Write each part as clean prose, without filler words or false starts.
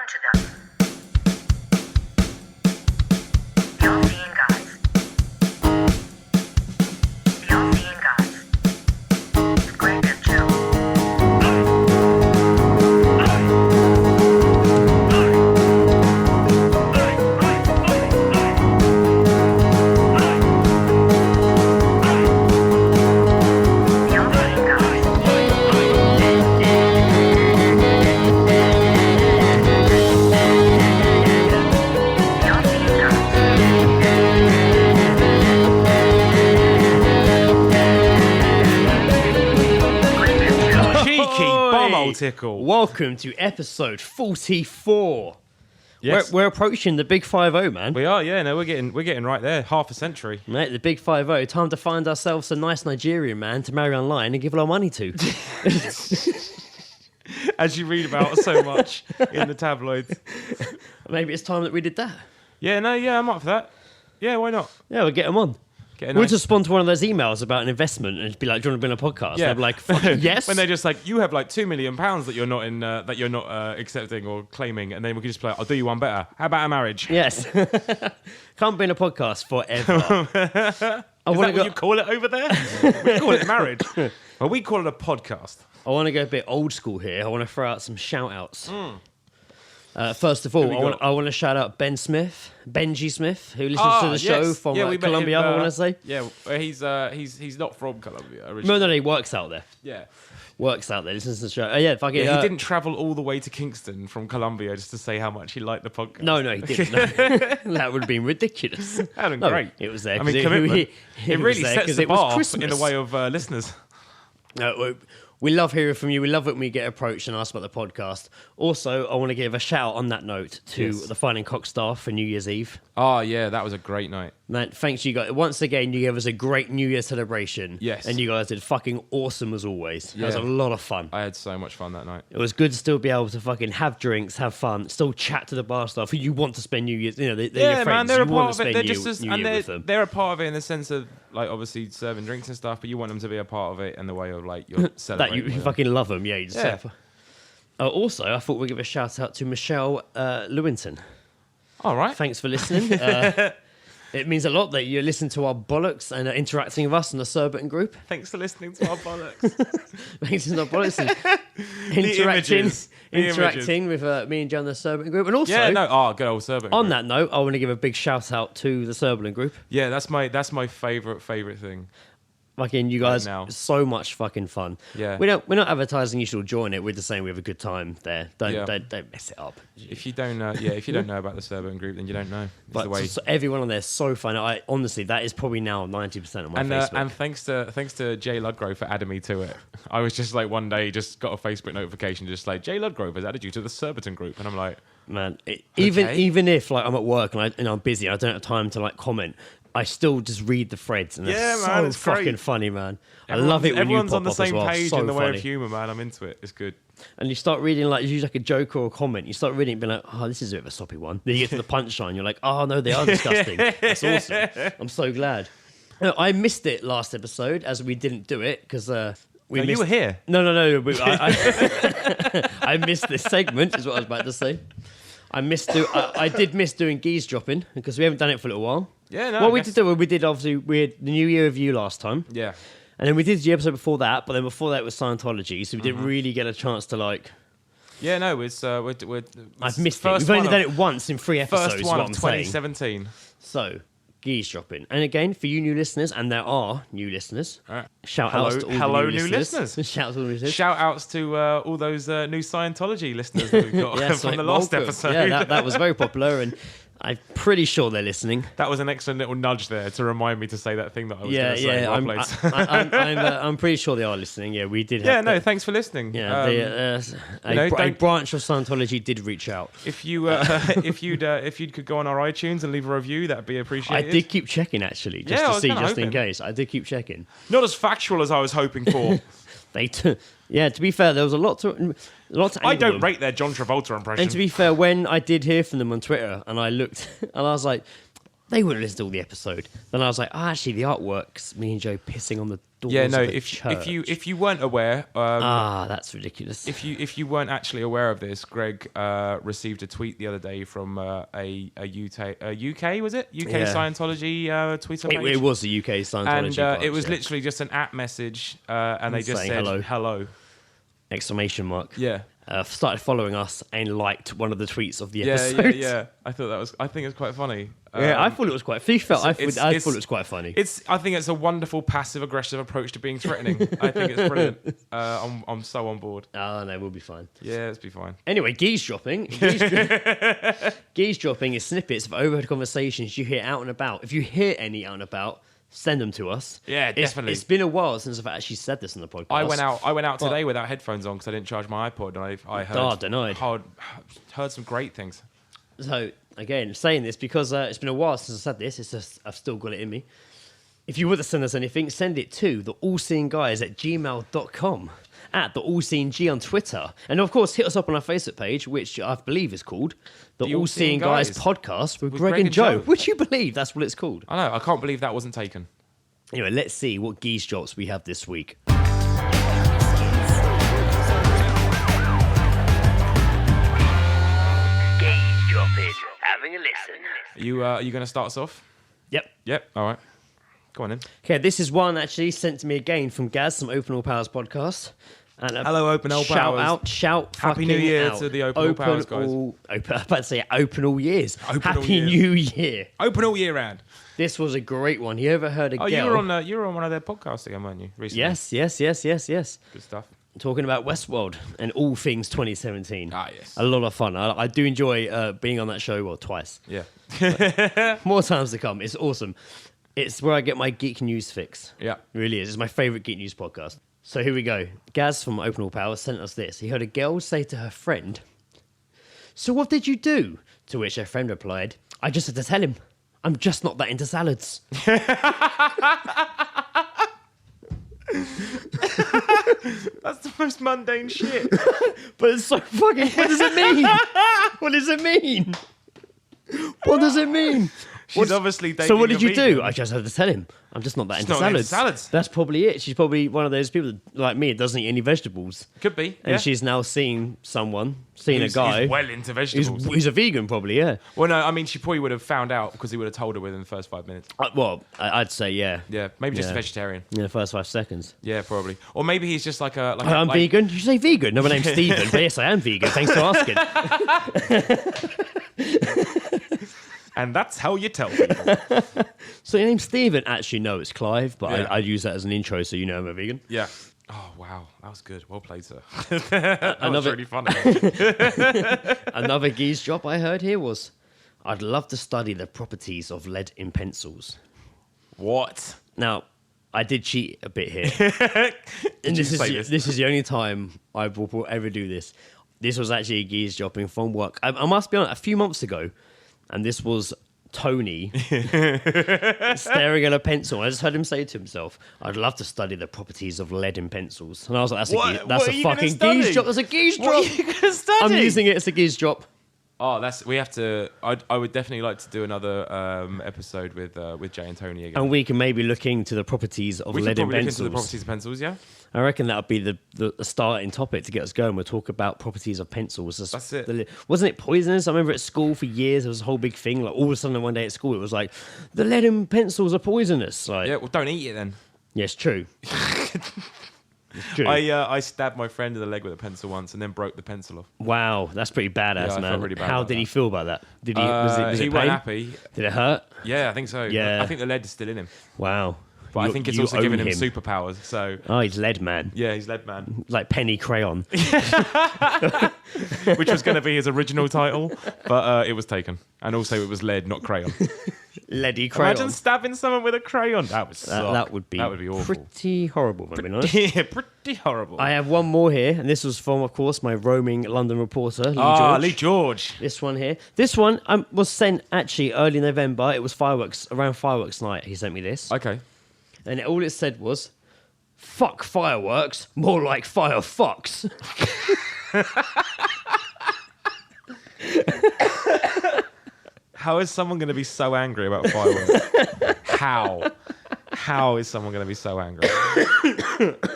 to them. The All-Seeing Guys. The All-Seeing Guys. Great Big Joe. Tickle. Welcome to episode 44. Yes. We're approaching the big 5-0, man. We are, yeah. No, we're getting right there. Half a century, Mate, the big 5-0. Time to find ourselves a nice Nigerian man to marry online and give all our money to. as you read about so much in the tabloids. Maybe it's time that we did that. Yeah, no, yeah, I'm up for that. Yeah, why not? Yeah, we'll get them on. We'll just respond to one of those emails about an investment and just be like, "Do you want to be on a podcast?" Yeah. They'll be like, "Fuck yes." When they're just like, "You have like £2 million that you're not in, that you're not accepting or claiming," and then we can just be like, "I'll do you one better. How about a marriage?" Yes. Can't be in a podcast forever. Is that what you call it over there? We call it marriage. Well, we call it a podcast. I want to go a bit old school here. I want to throw out some shout outs. First of all, I want to shout out Benji Smith, who listens to the show from Colombia, I want to say. Yeah, he's not from Colombia originally. No, he works out there. Yeah. Works out there, listens to the show. He didn't travel all the way to Kingston from Colombia just to say how much he liked the podcast. No, he didn't. No. That would have been ridiculous. That would have been great. It was there. I mean, commitment. It really sets the bar Christmas. in the way of listeners. We love hearing from you. We love it when we get approached and asked about the podcast. Also, I want to give a shout on that note to the Finding Cock staff for New Year's Eve. Oh, yeah, that was a great night. Man, thanks you guys. Once again, you gave us a great New Year celebration. Yes. And you guys did fucking awesome as always. Yeah. It was a lot of fun. I had so much fun that night. It was good to still be able to fucking have drinks, have fun, still chat to the bar staff who you want to spend New Year's. You know, they're your friends. Man, they're you a part of it. They're just they're a part of it in the sense of like obviously serving drinks and stuff, but you want them to be a part of it in the way of like you're celebrating. that you fucking love them. Yeah, you just also, I thought we'd give a shout out to Michelle Lewinton. All right. Thanks for listening. It means a lot that you listen to our bollocks and are interacting with us in the Surbiton group. Thanks for listening to our bollocks. Thanks for our bollocks and interacting with me and John in the Surbiton group. And also, good old Surbiton on group. that note, I want to give a big shout out to the Surbiton group. Yeah, that's my favourite thing. Fucking you guys, so much fucking fun. Yeah, we're not advertising you should join it. We're just saying we have a good time there. Don't mess it up. If you don't know, about the Surbiton group, then you don't know. But everyone on there is so fun. I honestly, that is probably now 90% of my Facebook. And thanks to Jay Ludgrove for adding me to it. I was just like one day just got a Facebook notification just like Jay Ludgrove has added you to the Surbiton group, and I'm like, man, even if like I'm at work and I'm busy, and I don't have time to like comment. I still just read the threads, and it's fucking great. Funny, man. I love it when everyone's you on the same page so in the way funny. of humour, man. I'm into it. It's good. And you start reading like usually like a joke or a comment. You start reading it and be like, oh, this is a bit of a soppy one. Then you get to the punchline. You're like, oh no, they are disgusting. That's awesome. I'm so glad. No, I missed it last episode as we didn't do it because you were here. No. I missed this segment. Is what I was about to say. I did miss doing Geezedropping because we haven't done it for a little while. Yeah, no. What we did obviously we had the New Year review last time. Yeah. And then we did the episode before that, but then before that was Scientology, so we didn't really get a chance to like. Yeah, no, I've missed it. We've only done it once in 3 episodes. First one of 2017. Saying. So. Geezedropping. And again, for you new listeners, and there are new listeners, shout outs to all the new listeners. Shout out to all the new listeners. Shout outs to all those new Scientology listeners that we've got from the last episode. Yeah, that was very popular, and I'm pretty sure they're listening. That was an excellent little nudge there to remind me to say that thing that I was going to say. I'm pretty sure they are listening. Yeah, we did. Thanks for listening. Yeah, a branch of Scientology did reach out. If you could go on our iTunes and leave a review, that'd be appreciated. I did keep checking actually, just in case. I did keep checking. Not as factual as I was hoping for. To be fair, there was a lot to. I don't rate their John Travolta impression. And to be fair, when I did hear from them on Twitter, and I looked, and I was like, they wouldn't listen to all the episode. Then I was like, actually, the artwork's me and Joe pissing on the doors Yeah, no. of a If church. if you weren't aware, That's ridiculous. if you weren't actually aware of this, Greg received a tweet the other day from a UK was it UK Yeah. Scientology Twitter page. It was the UK Scientology and branch, it was yeah. literally just an app message, and they just Saying said hello. Exclamation mark. Yeah. Started following us and liked one of the tweets of the Yeah, episode. yeah. I think it's quite funny. Yeah, I thought it was quite. I thought it's- it was quite funny. I think it's a wonderful passive aggressive approach to being threatening. I think it's brilliant. I'm so on board. Oh no, we'll be fine. Yeah, let's be fine. Anyway, geezedropping. Geezedropping is snippets of overheard conversations you hear out and about. If you hear any out and about, send them to us. Yeah, definitely. It's been a while since I've actually said this on the podcast. I went out today without headphones on because I didn't charge my iPod, and I heard denied. heard some great things. So again, saying this because it's been a while since I said this. It's just I've still got it in me. If you would have sent us anything, send it to theallseeingguys@gmail.com, at theallseeing on Twitter, and of course hit us up on our Facebook page, which I believe is called the All Seeing Guys Podcast with Greg and Joe. Would you believe that's what it's called? I know. I can't believe that wasn't taken. Anyway, let's see what geese drops we have this week. Geezedropping. Having a listen. Are you going to start us off? Yep. Yep. All right. Go on in. Okay, this is one actually sent to me again from Gaz, from Open All Powers podcast. And Hello, Open All Powers. Shout Happy fucking New Year out. to the Open All Powers guys. I'm about to say open all years. Open all Happy years. New Year. Open all year round. This was a great one. You ever heard a Oh, girl? you were on one of their podcasts again, weren't you? Recently. Yes. Good stuff. Talking about Westworld and all things 2017. Ah, yes. A lot of fun. I do enjoy being on that show, well, twice. Yeah. More times to come. It's awesome. It's where I get my geek news fix. Yeah. It really is. It's my favourite geek news podcast. So here we go. Gaz from Open All Power sent us this. He heard a girl say to her friend, "So what did you do?" To which her friend replied, "I just had to tell him. I'm just not that into salads." That's the most mundane shit. But it's so fucking... What does it mean? What does it mean? What does it mean? She's obviously dating So what did a you do? vegan. I just had to tell him. I'm just not that into not into salads. salads. That's probably it. She's probably one of those people that, like me, that doesn't eat any vegetables. Could be. And Yeah. she's now seeing a Who's guy well into vegetables. who's a vegan, probably, yeah. Well, no, I mean, she probably would have found out because he would have told her within the first 5 minutes. I'd say, yeah. Yeah, maybe just Yeah. a vegetarian. In the first 5 seconds. Yeah, probably. Or maybe he's just like a. I'm vegan. Did you say vegan? No, my name's Stephen. But yes, I am vegan. Thanks for asking. And that's how you tell people. So your name's Stephen? Actually, no, it's Clive. But Yeah. I'd use that as an intro so you know I'm a vegan. Yeah. Oh, wow. That was good. Well played, sir. That was really funny. Another geese drop I heard here was, "I'd love to study the properties of lead in pencils." What? Now, I did cheat a bit here. And you this say is this? this is the only time I will ever do this. This was actually a geese dropping from work. I must be honest, a few months ago, and this was Tony staring at a pencil. I just heard him say to himself, "I'd love to study the properties of lead in pencils." And I was like, What that's are a you gonna fucking study? geese drop. That's a geese drop. What are you going to study? I'm using it as a geese drop. Oh, we have to. I would definitely like to do another episode with Jay and Tony again. And we can maybe look into the properties of We could lead in probably look into pencils. the properties of pencils, yeah? I reckon that would be the starting topic to get us going. We'll talk about properties of pencils. That's it. Wasn't it poisonous? I remember at school for years there was a whole big thing. Like all of a sudden one day at school it was like, the lead in pencils are poisonous. Like, Yeah, well, don't eat it then. yeah, it's true. It's true. I stabbed my friend in the leg with a pencil once and then broke the pencil off. Wow, that's pretty badass, Yeah, I man. felt really bad How about did he that. feel about that? Did he? Was He it wasn't pain? happy. Did it hurt? Yeah, I think so. Yeah. I think the lead is still in him. Wow. But I You- think it's you also own giving him superpowers. So, Oh, he's lead man. yeah, he's lead man. Like Penny Crayon. Which was going to be his original title, but it was taken. And also it was lead, not crayon. Leady Crayon. Imagine stabbing someone with a crayon. That would suck. That would be awful. pretty horrible, if I'm being honest. Yeah, pretty horrible. I have one more here, and this was from, of course, my roaming London reporter, Lee Ah, George. Lee George. This one here. This one was sent actually early November. It was around fireworks night. He sent me this. Okay. And all it said was, "Fuck fireworks, more like fire fucks." How is someone going to be so angry about fireworks? How? How is someone going to be so angry?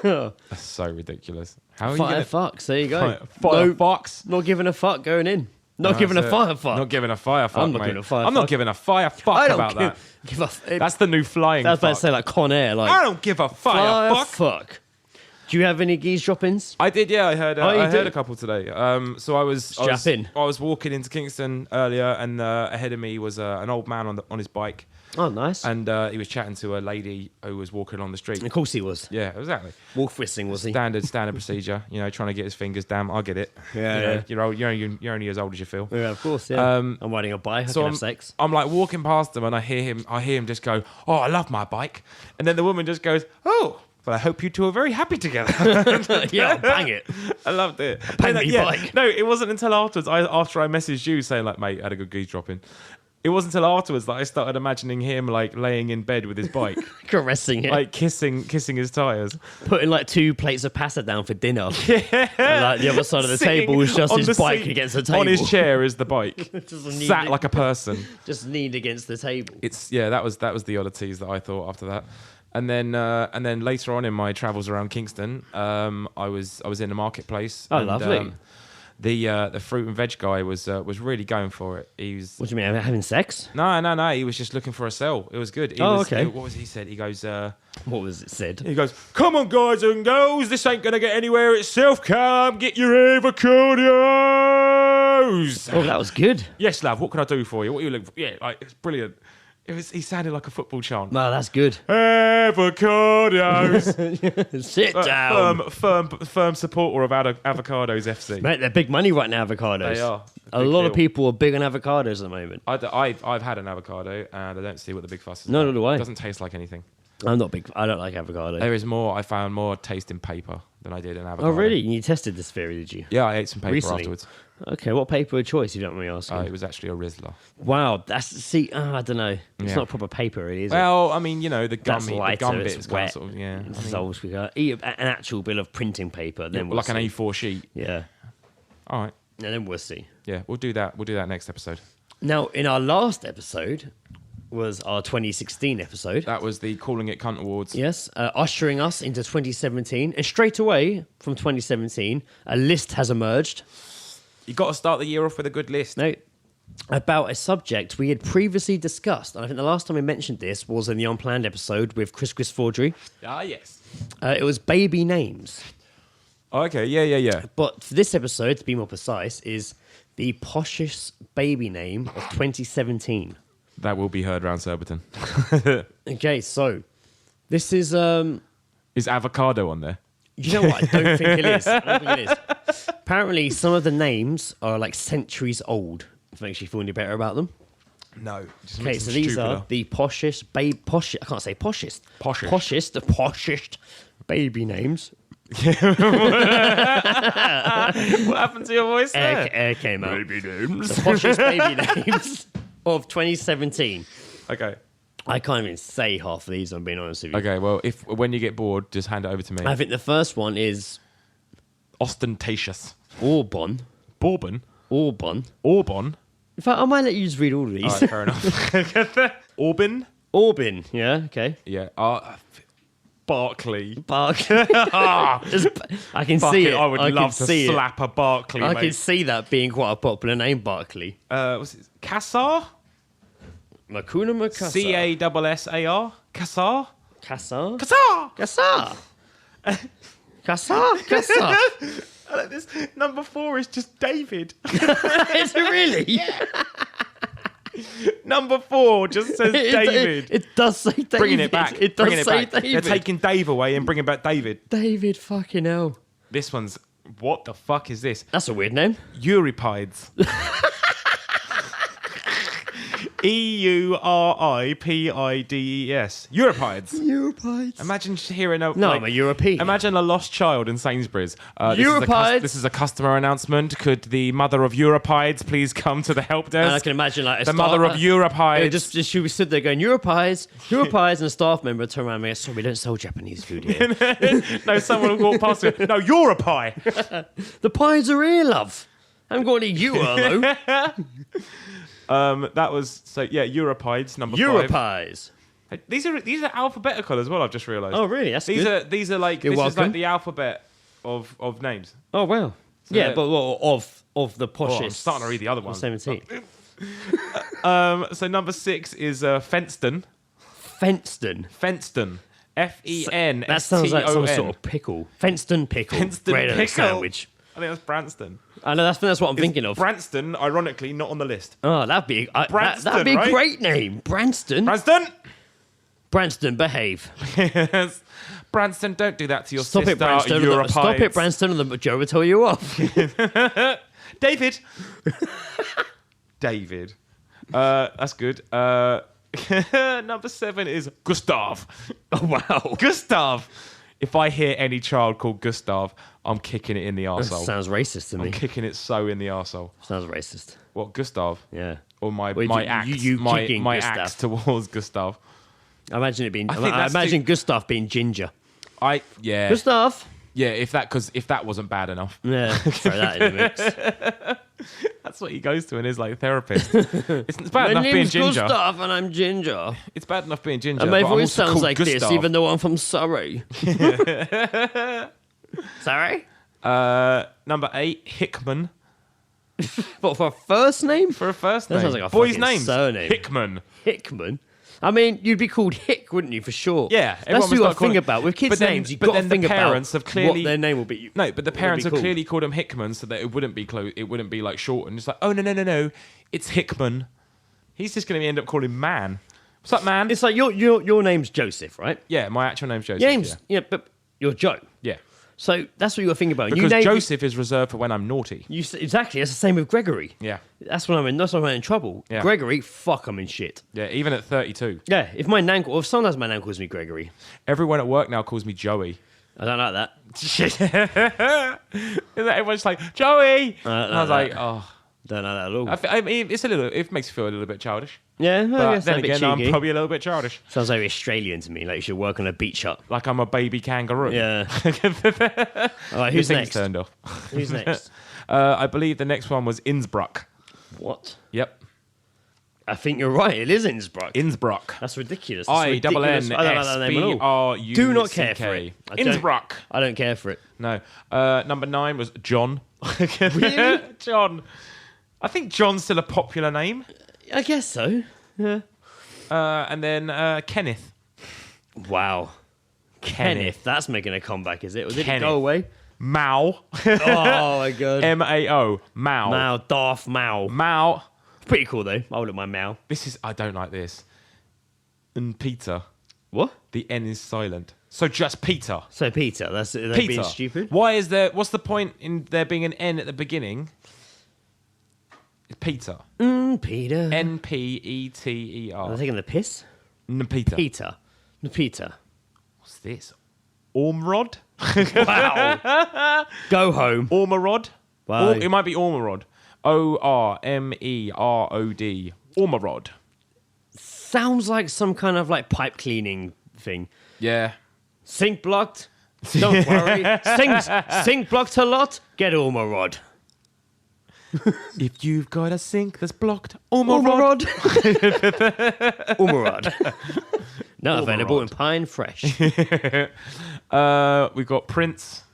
That's so ridiculous. How are you going to... Firefox, there you go. Firefox? Not giving a fuck going in. Not giving a firefuck. Not giving a firefuck, I'm not mate. giving a firefuck. I'm not giving a firefuck about that. That's the new flying I was about to fuck. say like Con Air. Like, I don't give a firefuck. fuck. Do you have any geese droppings? I did, yeah. I heard. you I did? heard a couple today. So I was Strap in. I was walking into Kingston earlier, and ahead of me was an old man on his bike, Oh, nice. and he was chatting to a lady who was walking along the street. Of course he was. Yeah, exactly. Wolf whistling, was he? Standard procedure. You know, trying to get his fingers down. I get it. Yeah. You're old. You're only as old as you feel. Yeah, of course, yeah. Um, I'm riding a bike, I So can I'm, have sex. I'm like walking past him, and I hear him just go, "Oh, I love my bike," and then the woman just goes, "Oh, well, I hope you two are very happy together." Yeah, I'll bang it. I loved it. bang And, me bike. No, it wasn't until afterwards. After I messaged you saying like, "Mate, I had a good geese dropping." It wasn't until afterwards that I started imagining him like laying in bed with his bike, Caressing it. like kissing his tires. Putting like 2 plates of pasta down for dinner. And like the other side of the Sitting table is just on his the bike seat. against the table. On his chair is the bike, Just knee- sat like a person. Just kneed against the table. That was the oddities that I thought after that. And then later on in my travels around Kingston, I was in the marketplace. Oh, and, lovely. The fruit and veg guy was really going for it. He was What do you mean, having sex? no. He was just looking for a sell. It was good. Okay. What was he said? He goes. What was it said? He goes, "Come on, guys and girls, this ain't gonna get anywhere itself. Come get your avocados." Oh, that was good. Yes, love. What can I do for you? What are you looking for? Yeah, like it's brilliant. He sounded like a football chant. Wow, that's good. Avocados. Sit down. Firm supporter of avocados FC. Mate, they're big money right now, avocados. They are. A lot of people are big on avocados at the moment. I've had an avocado and I don't see what the big fuss is. No, about. no way. It doesn't taste like anything. I'm not big. I don't like avocado. There is more. I found more taste in paper than I did in avocado. Oh, really? You tested this theory, did you? Yeah, I ate some paper Recently? afterwards. Okay, what paper of choice, if you don't mind me asking? It was actually a Rizzler. Wow, I don't know. It's Yeah. not proper paper, really, is it? Well, I mean, the That's gummy, lighter, the gum it's bit is kind wet. of sort of, yeah. This is old. We got eat an actual bill of printing paper, then we'll like an see. A4 sheet. Yeah, All right. and then we'll see. Yeah, we'll do that. We'll do that next episode. Now, in our last episode was our 2016 episode. That was the Calling It Cunt Awards. Yes, ushering us into 2017. And straight away from 2017, a list has emerged. You got to start the year off with a good list. No, about a subject we had previously discussed. And I think the last time we mentioned this was in the Unplanned episode with Chris Forgery. Ah, yes. It was baby names. Oh, okay, yeah. But for this episode, to be more precise, is the poshest baby name of 2017. That will be heard around Surbiton. Okay, so this is... Is avocado on there? You know what? I don't think it is. Apparently, some of the names are like centuries old. If it makes you feel any better about them. No. Just Okay, makes so them these are stupider. the poshest, I can't say poshest. Poshest. The poshest baby names. What happened to your voice there? Air came out. Baby names. The poshest baby names of 2017. Okay. I can't even say half of these, I'm being honest with you. Okay, well, when you get bored, just hand it over to me. I think the first one is Ostentatious. Auburn. Bourbon. Auburn. Auburn. In fact, I might let you just read all of these. All right, fair enough. Auburn. Auburn, yeah, okay. Yeah. Barkley. Barkley. I can Fuck see it, it. I would can love to see it. slap a Barkley, I mate. can see that being quite a popular name, Barkley. What's it? Kassar? Makuna Makasa. Cassar? Kassar? Kassar? Kassar! Kassar. Kassar? Kassar. I like this. Number 4 is just David. Is it really? Yeah. Number 4 just says David. It does say David. Bringing it back. It does Bringing it say back. David. They're taking Dave away and bringing back David. David, fucking hell. This one's... What the fuck is this? That's a weird name. Euripides. Euripides. Euripides. Euripides. Imagine hearing a... No, I'm a European. Imagine a lost child in Sainsbury's. Euripides. This is a customer announcement. Could the mother of Euripides please come to the help And I desk? can imagine like The mother of Euripides. Just she was stood there going Euripides, and a staff member turned around and went, sorry, we don't sell Japanese food here. No, someone will walk past it. No, you're a pie. The pies are here, love. I haven't got any euro though. That was... So, yeah, Euripides, number 5. Euripies. These are alphabetical as well. I've just realised. Oh, really? That's these good. are these are like You're this is welcome. like the alphabet of names. Oh, wow. So Yeah, that- but of the Oh, poshest. I'm starting to read the other one. 17. So number 6 is Fenston. Fenston. Fenston. F-E-N. That sounds like some sort of pickle. Fenston pickle. Fenston Bread and a pickle. sandwich. I think that's Branston. I know that's what I'm thinking of. Branston, ironically, not on the list. Oh, that'd be Branston, that'd be a right? great name. Branston. Branston! Branston, behave. Yes. Branston, don't do that to your Stop sister. it, Branston. Europides. Stop it, Branston, or Joe will tell you off. David. David. That's good. Number 7 is Gustav. Oh, wow. Gustav. If I hear any child called Gustav, I'm kicking it in the That arsehole. sounds racist to me. I'm kicking it so in the arsehole. Sounds racist. What, Gustav? Yeah. Or my Wait, axe, you my kicking axe Gustav. towards Gustav. I imagine it being. I think I that's imagine Gustav being ginger. Yeah. Gustav. Yeah, if that wasn't bad enough. Yeah. Throw that in the mix. That's what he goes to in his like therapist. It's bad My enough being name's ginger. Gustav and I'm ginger. It's bad enough being ginger. And my but I'm voice also sounds called like Gustav. this, even though I'm from Surrey. Sorry? Number 8, Hickman. What, for a first name? For a first That name. sounds like a Boy's fucking name. surname. Hickman. Hickman. I mean, you'd be called Hick, wouldn't you, for sure? Yeah, That's everyone what would you got start to think calling- about. With kids' but then- names, you've but got to then the think parents about have clearly- what their name will be. No, but the parents have called. clearly called him Hickman so that it wouldn't be it wouldn't be like shortened. It's like, oh no, it's Hickman. He's just going to end up calling him Man. What's up, Man? It's like your name's Joseph, right? Yeah, my actual name's Joseph. Your name's, yeah, but you're Joe. Yeah. So that's what you got to think about. Because you name, Joseph is reserved for when I'm naughty. Exactly. That's the same with Gregory. Yeah. That's when I'm in trouble. Yeah. Gregory, fuck, I'm in shit. Yeah, even at 32. Yeah, if sometimes my nan calls me Gregory. Everyone at work now calls me Joey. I don't like that. Shit. Everyone's like, Joey! I And I was like, oh. Don't like that at all. I mean, it makes you feel a little bit childish. Yeah, I But guess then a bit again, I'm cheeky. probably a little bit childish. Sounds very Australian to me. Like you should work on a beach hut. Like I'm a baby kangaroo. Yeah. All right, Your who's thing's next? turned off. Who's next? I believe the next one was Innsbruck. What? Yep. I think you're right. It is Innsbruck. Innsbruck. That's ridiculous. That's I double N ridiculous. I don't like that name at all. S-B-R-U-C-K. Do not care for it. I don't- Innsbruck. I don't care for it. No. Number 9 was John. Really? John. I think John's still a popular name. I guess so. Yeah. And then Kenneth. Wow. Kenneth. That's making a comeback, is it? Or did it Kenneth. go away? Mao. Oh, my God. M-A-O. Mao. Mao. Darth Mao. Mao. Pretty cool, though. I would like my Mao. I don't like this. And Peter. What? The N is silent. So just Peter. So, Peter. That's they're Peter. being stupid? What's the point in there being an N at the beginning? It's Peter. Peter. N-P-E-T-E-R. Are they taking the piss? Peter. Peter. Peter. What's this? Ormrod? Wow. Go home. Ormerod? Wow. It might be Ormerod. O-R-M-E-R-O-D. Ormerod. Sounds like some kind of like pipe cleaning thing. Yeah. Sink blocked? Don't worry. Sink blocked a lot? Get Ormerod. If you've got a sink that's blocked, Ormerod. Ormerod. Now available in Pine Fresh. We've got Prince.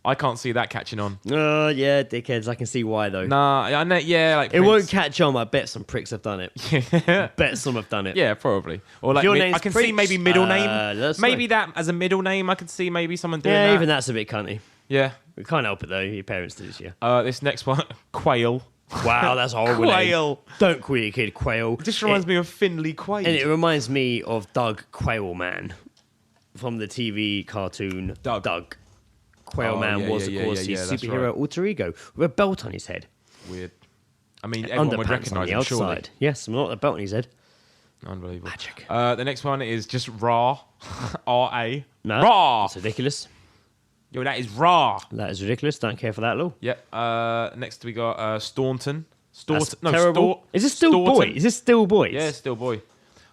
I can't see that catching on. Oh, yeah, dickheads. I can see why, though. Nah, I know, yeah, like It Prince. won't catch on. I bet some pricks have done it. Bet some have done it. Yeah, probably. Or like your I name's can see Prince, maybe middle name. that's Maybe that as a middle name. I could see maybe someone doing Yeah, that. even that's a bit cunty. Yeah. We can't help it, though. Your parents did this, yeah. This next one, Quail. Wow, that's a horrible name. Quail. Don't call your kid Quail. Just reminds me of Finley Quaid. And it reminds me of Doug Quailman from the TV cartoon Doug. Quailman yeah, was, yeah, of course, yeah, his that's superhero right. alter ego with a belt on his head. Weird. I mean, everyone would Underpants on recognise the him, outside. surely. Yes, not a belt on his head. Unbelievable. Magic. The next one is just Ra. R-A. No, Ra. that's ridiculous. Yo, that is Ra. That is ridiculous. Don't care for that at all. Yep. Next we got Staunton. That's terrible. Is this still boy? Staunton. Is this still boys? Yeah, still boy.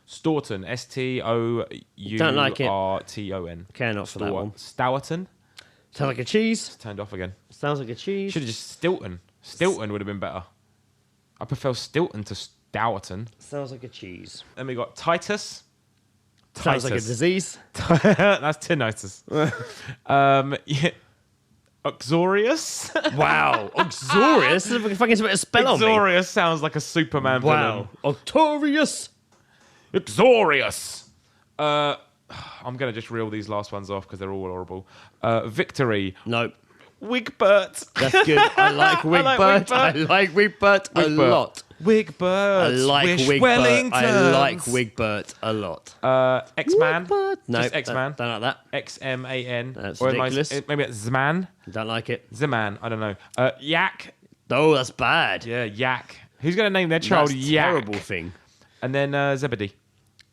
Staunton. Don't like it. S-T-O-U-R-T-O-N. Care not for that one. Stourton. Sounds like a cheese. Turned off again. Sounds like a cheese. Should have just Stilton. Stilton would have been better. I prefer Stilton to Stourton. Sounds like a cheese. Then we got Titus. Sounds like a Titus. disease. That's tinnitus. Yeah. Uxorious? Wow. Uxorious? That's a fucking a spell on me. Uxorious sounds like a Superman Wow. Octorious. villain. Uxorious! I'm going to just reel these last ones off because they're all horrible. Victory. No. Wigbert. That's good. I like Wigbert. I like Wigbert a lot. Wigbert. I like Wish Wigbert. Wellingtons. I like Wigbert a lot. X-Man. Wigbert. No, Just X-Man. Don't like that. X-M-A-n. That's Or ridiculous. maybe it's Zman. Don't like it. Zman. I don't know. Yak. Oh, that's bad. Yeah, Yak. Who's going to name their child That's a Yak? terrible thing. And then Zebedee.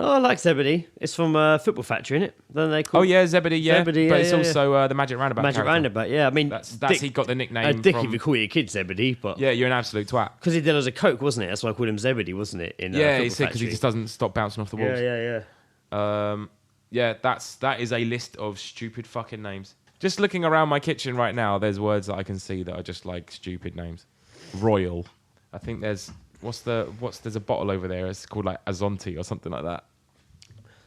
Oh, I like Zebedee. It's from Football Factory, isn't it? Then they call Oh yeah, Zebedee. Yeah, Zebedee, but yeah, it's yeah, also the Magic Roundabout. Magic character. Roundabout. Yeah, I mean, That's Dick, he got the nickname. Dick from, if you call your kid Zebedee, but yeah, you're an absolute twat. because he did as a Coke, wasn't it? That's why I called him Zebedee, wasn't it? In Yeah, Football he's sick because he Factory. just doesn't stop bouncing off the walls. Yeah. Yeah, that is a list of stupid fucking names. Just looking around my kitchen right now, there's words that I can see that are just like stupid names. Royal. I think there's there's a bottle over there. It's called like Azonti or something like that.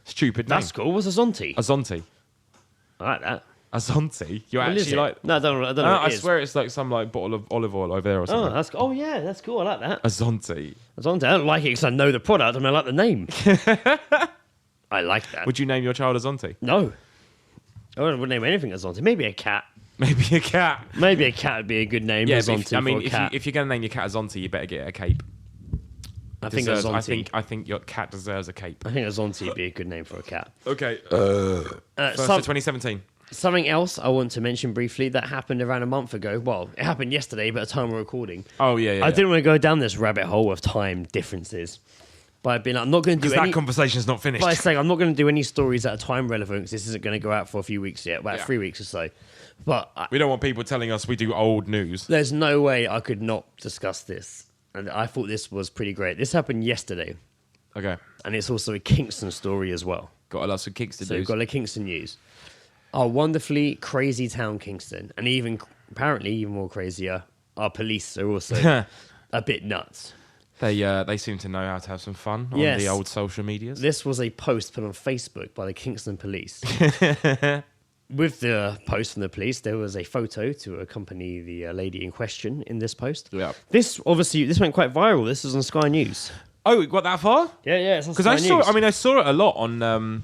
Stupid name. That's cool. What's a Zonti? Azonti. I like that. Azonti. You What is actually it? like? No, I don't know what I it is. swear it's like some like bottle of olive oil over there or Oh, something. that's cool. I like that. Azonti. Zonti. I don't like it because I know the product and I like the name. I like that. Would you name your child Azonti? No. I wouldn't name anything as Zonti. Maybe a cat. Maybe a cat. Maybe a cat would be a good name. Yeah, as but Zonti for a cat. if you're going to name your cat Azonti, you better get a cape. I think a Deserves- Zonti. I think your cat deserves a cape. I think a Zonti would be a good name for a cat. Okay. First of Some- 2017. Something else I want to mention briefly that happened around a month ago. Well, it happened yesterday, but at the time we're recording. Oh yeah. I didn't want to go down this rabbit hole of time differences. But I've been like, I'm not going to do because any... that conversation's not finished. But I say I'm not going to do any stories that are time relevant because this isn't going to go out for a few weeks yet. About Yeah. 3 weeks or so. But We don't want people telling us we do old news. there's no way I could not discuss this. And I thought this was pretty great. This happened yesterday. Okay. And it's also a Kingston story as well. Got a lot of kicks to So do. we've got a Kingston news. Our wonderfully crazy town, Kingston. And even, apparently, even more crazier, our police are also a bit nuts. They seem to know how to have some fun on Yes. the old social medias. This was a post put on Facebook by the Kingston police. With the post from the police, there was a photo to accompany the lady in question in this post. Yeah. This went quite viral. This was on Sky News. Oh, it got that far? Yeah, it's on Because Sky I saw. News. I saw it a lot on.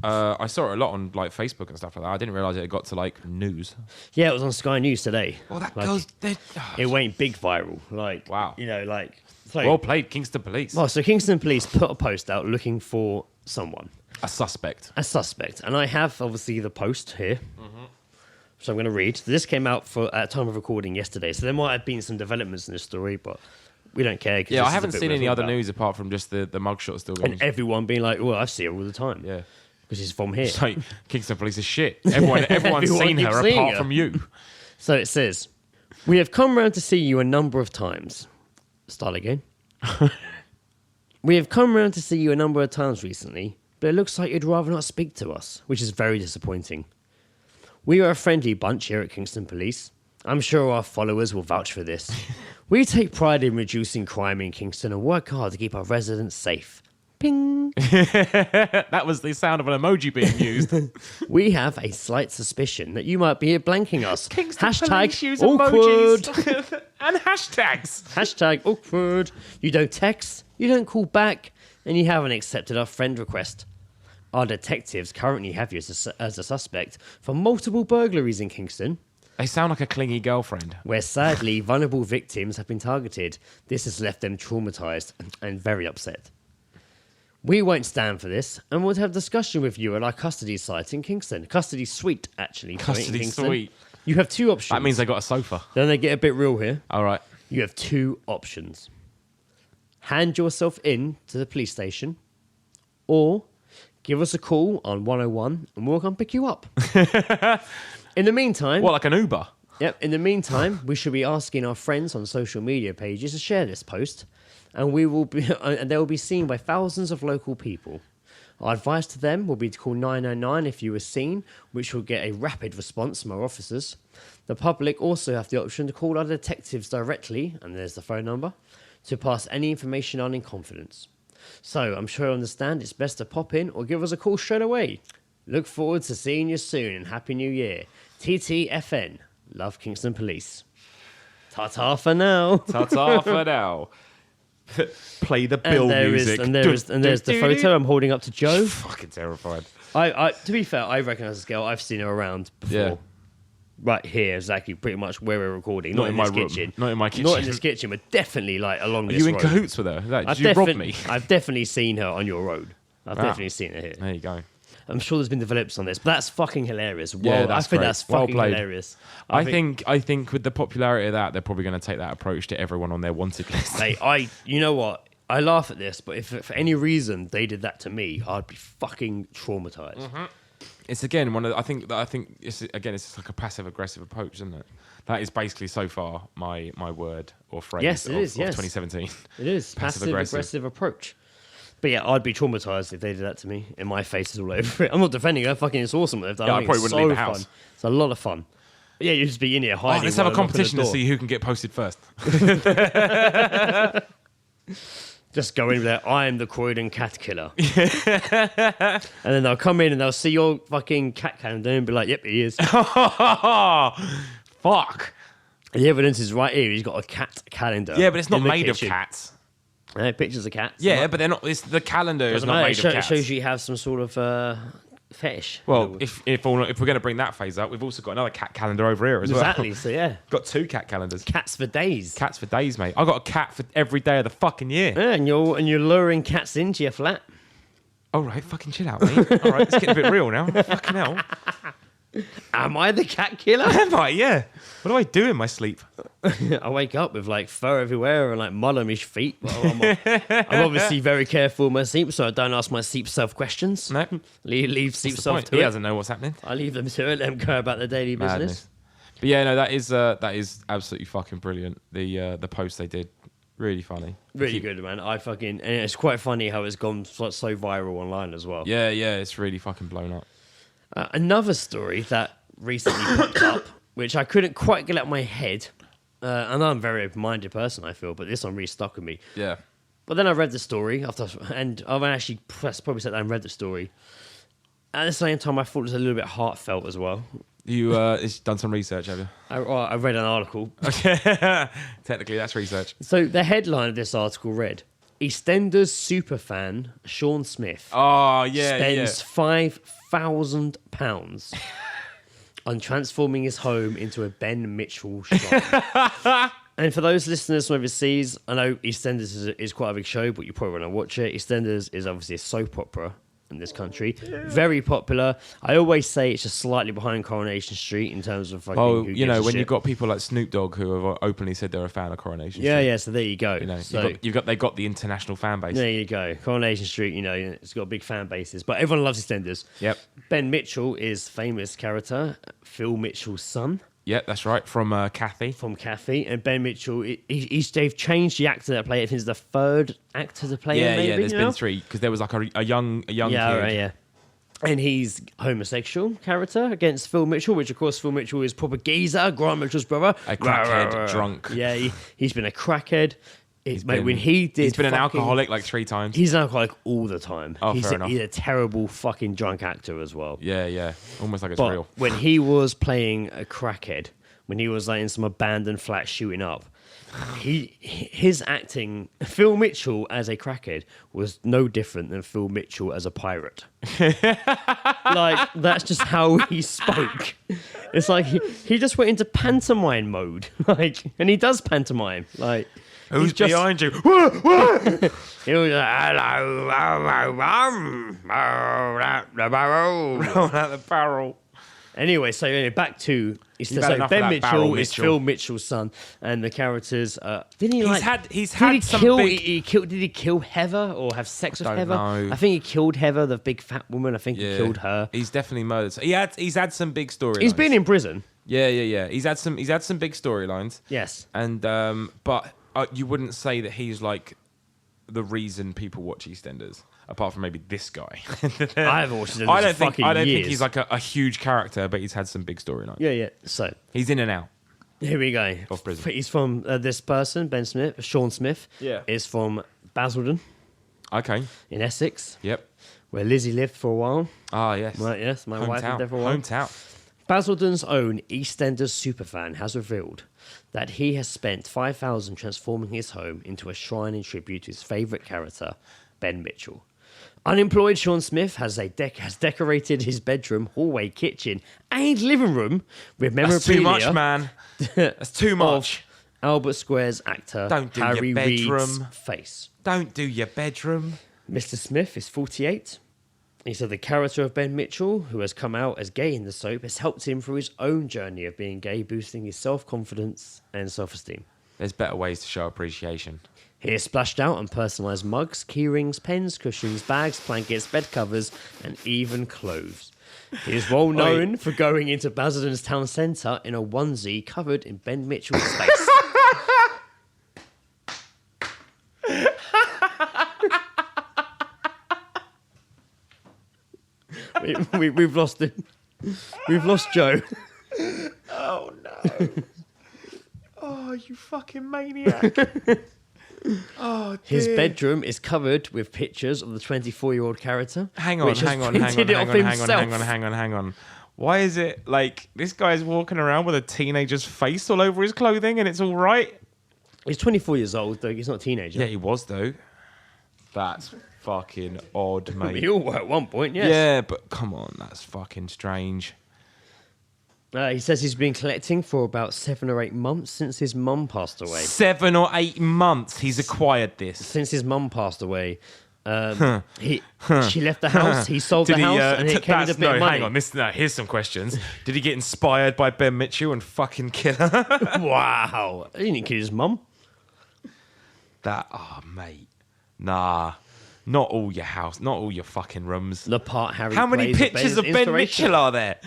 I saw it a lot on like Facebook and stuff like that. I didn't realize it got to like news. Yeah, it was on Sky News today. Well, that Like, goes. It went big viral. Like, Wow. You know, like. So, Well played, Kingston Police. so Kingston police put a post out looking for someone, A suspect. a suspect. And I have obviously the post here. So I'm going to read. This came out at time of recording yesterday. So there might have been some developments in this story, but we don't care. 'cause Yeah, this I is haven't the bit seen we're any talking other about. news apart from just the mugshot still going. And everyone being like, well, I see her all the time. Yeah. Because she's from here. It's like Kingston Police is shit. Everyone's Everyone seen keeps her seeing apart her. from you. So it says, we have come round to see you a number of times. Start again. We have come round to see you a number of times recently, but it looks like you'd rather not speak to us, which is very disappointing. We are a friendly bunch here at Kingston Police. I'm sure our followers will vouch for this. We take pride in reducing crime in Kingston and work hard to keep our residents safe. Ping! That was the sound of an emoji being used. We have a slight suspicion that you might be blanking us. Police use awkward. emojis and hashtags. Hashtag awkward. You don't text, you don't call back, and you haven't accepted our friend request. Our detectives currently have you as a suspect for multiple burglaries in Kingston, They sound like a clingy girlfriend. where sadly vulnerable victims have been targeted. This has left them traumatized and very upset. We won't stand for this and want to have a discussion with you at our custody site in Kingston. Custody suite, actually. sorry, in Custody Kingston. suite. You have two options. That means they got a sofa. Then they get a bit real here. All right. You have two options. Hand yourself in to the police station, or give us a call on 101 and we'll come pick you up. In the meantime, What, like an Uber? yep. In the meantime, we should be asking our friends on social media pages to share this post, and we will be, and they will be seen by thousands of local people. Our advice to them will be to call 999 if you are seen, which will get a rapid response from our officers. The public also have the option to call our detectives directly, and there's the phone number, to pass any information on in confidence. So I'm sure you understand it's best to pop in or give us a call straight away. Look forward to seeing you soon and Happy New Year. TTFN. Love Kingston Police. Ta-ta for now. Ta-ta for now. Play the Bill music. There's the photo I'm holding up to Joe. Fucking terrified. To be fair, I recognise this girl. I've seen her around before. Yeah. Right here, exactly, pretty much where we're recording. Not Not in in my this room. kitchen. Not in my kitchen. Not in this kitchen, but definitely like along Are this you in road. cahoots with her? Did I've you rob me? I've definitely seen her on your road. I've Wow. definitely seen her here. There you go. I'm sure there's been developments on this, but that's fucking hilarious. Yeah, Whoa, that's I think great. that's Well fucking played. hilarious. I think with the popularity of that, they're probably going to take that approach to everyone on their wanted list. Mate, you know what? I laugh at this, but if for any reason they did that to me, I'd be fucking traumatized. Mm-hmm. It's again one of I think it's it's like a passive aggressive approach, isn't it? That is basically so far my word or phrase Yes, it of, is, of yes. 2017. It is passive aggressive approach. But yeah, I'd be traumatized if they did that to me, and my face is all over it. I'm not defending her. Fucking, it's awesome what they've done. Yeah, I think probably it's wouldn't leave so the house. fun. It's a lot of fun. But yeah, you just be in here hiding. Let's have a while I knock on the competition to door. see who can get posted first. Just go in there. I am the Croydon cat killer. And then they'll come in and they'll see your fucking cat calendar and be like, "Yep, he is." Fuck. The evidence is right here. He's got a cat calendar. Yeah, but it's not in the made kitchen. of cats. Pictures of cats. Yeah, but they're not. The calendar is Doesn't not matter. made of It cats. shows you have some sort of fetish. Well, if we're going to bring that phase up, we've also got another cat calendar over here as Exactly. well. So yeah, Got 2 cat calendars. cats for days. Cats for days, mate. I got a cat for every day of the fucking year. Yeah, and you're luring cats into your flat. All right, fucking chill out, mate. All right, it's getting a bit real now. Fucking hell. Am I the cat killer? Am I? Yeah. What do I do in my sleep? I wake up with like fur everywhere and like mud on my feet. Well, I'm obviously very careful with my sleep, so I don't ask my sleep self questions. No. Leave sleep What's the self point? to He it. doesn't know what's happening. I leave them to it. Let them go about their daily business. Madness. But yeah, no, that is absolutely fucking brilliant. The post they did, really funny. Really good, man. And it's quite funny how it's gone so viral online as well. Yeah, it's really fucking blown up. Another story that recently popped up, which I couldn't quite get out of my head. And I'm a very open-minded person, I feel, but this one really stuck with me. Yeah. But then I read the story and I've actually probably sat down and read the story. At the same time, I thought it was a little bit heartfelt as well. You done some research, have you? I read an article. Technically, that's research. So the headline of this article read, Eastenders superfan Sean Smith Oh, yeah, spends £5,000 on transforming his home into a Ben Mitchell shrine. And for those listeners from overseas, I know EastEnders is quite a big show, but you probably want to watch it. EastEnders is obviously a soap opera in this country. Very popular. I always say it's just slightly behind Coronation Street in terms of fucking Oh, who you gives know, a when shit. you've got people like Snoop Dogg who have openly said they're a fan of Coronation Yeah, Street. yeah, so there you go. You know, So, they got the international fan base. there you go. Coronation Street, it's got big fan bases, but everyone loves EastEnders. Yep. Ben Mitchell is famous character, Phil Mitchell's son. Yep, that's right. From Kathy. From Kathy, and Ben Mitchell, they've changed the actor that played it. I think it's the third actor to play it, maybe, Yeah, there's been 3 because there was like a young kid. Right, yeah. And he's homosexual character against Phil Mitchell, which of course Phil Mitchell is proper geezer, Grant Mitchell's brother. A crackhead, drunk. Yeah, he's been a crackhead. He's Mate, been, when he did, he's been an fucking- alcoholic like 3 times. He's an alcoholic all the time. Oh, fair enough. He's a terrible fucking drunk actor as well. Yeah. Almost like it's But real. when he was playing a crackhead, when he was like in some abandoned flat shooting up, his acting, Phil Mitchell as a crackhead was no different than Phil Mitchell as a pirate. Like, that's just how he spoke. It's like he just went into pantomime mode, like, and he does pantomime, like. Who's he's just- behind you? He was like, hello, Roll out the barrel. Anyway, so back to had so enough of Ben that barrel Mitchell is Mitchell. Phil Mitchell's son, and the characters. Didn't he like? He's Did had he some kill? big. Did he kill Heather or have sex with don't Heather? know. I think he killed Heather, the big fat woman. I think he killed her. He's definitely murdered. He's had some big storylines. He's been in prison. Yeah. He's had some big storylines. Yes. And but you wouldn't say that he's like the reason people watch EastEnders, apart from maybe this guy. I haven't watched it. I don't think he's like a huge character, but he's had some big storylines. Yeah. So He's in and out. here we go. Of prison. He's from this person, Sean Smith. Yeah. Is from Basildon. Okay. in Essex, Yep. where Lizzie lived for a while. Ah, yes. Right, yes, my wife lived there for a while. Hometown. Basildon's own Eastenders superfan has revealed that he has spent 5,000 transforming his home into a shrine in tribute to his favourite character, Ben Mitchell. Unemployed Sean Smith has decorated his bedroom, hallway, kitchen, and living room with memorabilia. That's too much, man. That's too much. Of Albert Square's actor Don't do your Harry Reid's bedroom. face. Don't do your bedroom. Mr. Smith is 48. He said the character of Ben Mitchell, who has come out as gay in the soap, has helped him through his own journey of being gay, boosting his self-confidence and self-esteem. There's better ways to show appreciation. He has splashed out on personalised mugs, keyrings, pens, cushions, bags, blankets, bed covers, and even clothes. He is well known for going into Basildon's town centre in a onesie covered in Ben Mitchell's face. We've lost him. We've lost Joe. Oh, no. Oh, you fucking maniac. Oh, dear. His bedroom is covered with pictures of the 24-year-old character. Hang on. Why is it like this guy's walking around with a teenager's face all over his clothing and it's all right? He's 24 years old, though. He's not a teenager. Yeah, he was, though. That's fucking odd, mate. We all were at one point, yes. Yeah, but come on, that's fucking strange. He says he's been collecting for about 7 or 8 months since his mum passed away. 7 or 8 months he's acquired this. Since his mum passed away, she left the house, he sold the house, and it came with a bit of money. Hang on, here's some questions. Did he get inspired by Ben Mitchell and fucking kill her? Wow. He didn't kill his mum. Mate. Nah. Not all your house, not all your fucking rooms. The part Harry How many plays pictures of Ben inspiration. Mitchell are there?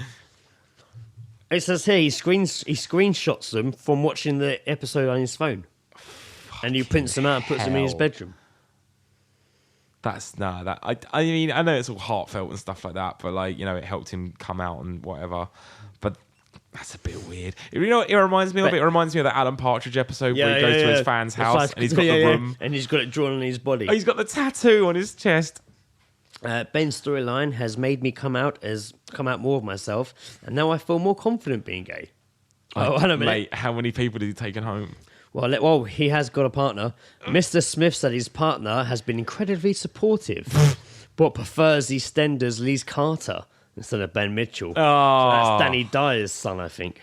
It says here he screenshots them from watching the episode on his phone. And he prints them out and puts them in his hell. bedroom. I mean, I know it's all heartfelt and stuff like that, but like, you know, it helped him come out and whatever. But that's a bit weird. You know what it reminds me of? It reminds me of that Alan Partridge episode where he goes to his fan's house and he's got the room. And he's got it drawn on his body. Oh, he's got the tattoo on his chest. Ben's storyline has made me come out more of myself, and now I feel more confident being gay. Oh, hang on a minute. Mate, how many people did he take home? Well, he has got a partner. Mr. Smith said his partner has been incredibly supportive, but prefers EastEnders Lee Carter instead of Ben Mitchell. Oh, So that's Danny Dyer's son, I think.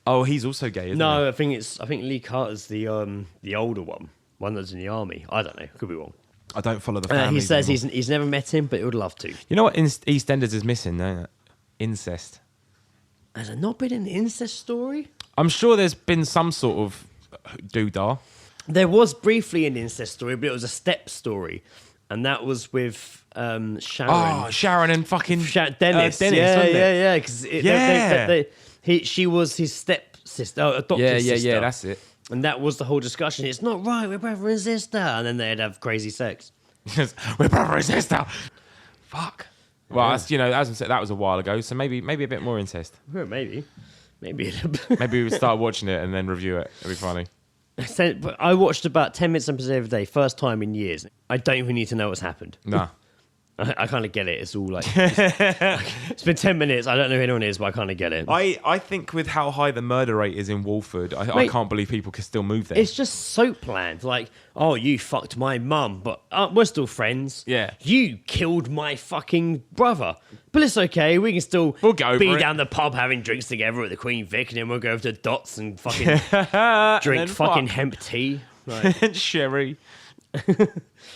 Oh, he's also gay, isn't he? No, I think Lee Carter's the older one that's in the army. I don't know, could be wrong. I don't follow the family. He says he's never met him, but he would love to. You know what EastEnders is missing, though? Incest. Has there not been an incest story? I'm sure there's been some sort of doodah. There was briefly an incest story, but it was a step story, and that was with Sharon. Oh, Sharon and fucking Dennis. wasn't it? Because she was his stepsister, adopted sister. Yeah, that's it. And that was the whole discussion. It's not right, we're brother and sister. And then they'd have crazy sex. We're brother and sister. Fuck. Well, that's, you know, as I said, that was a while ago, so maybe a bit more incest. Well, maybe. Maybe we would start watching it and then review it. It'd be funny. I watched about 10 minutes episode every day, first time in years. I don't even need to know what's happened. Nah. I kind of get it. It's all like it's been 10 minutes. I don't know who anyone is, but I kind of get it. I think with how high the murder rate is in Walford, I can't believe people can still move there. It's just soap land. Like, oh, you fucked my mum, but we're still friends. Yeah. You killed my fucking brother. But it's okay. We can still We'll go be for it. down the pub having drinks together at the Queen Vic, and then we'll go over to Dots and fucking drink And fucking fuck. hemp tea. Like, Sherry.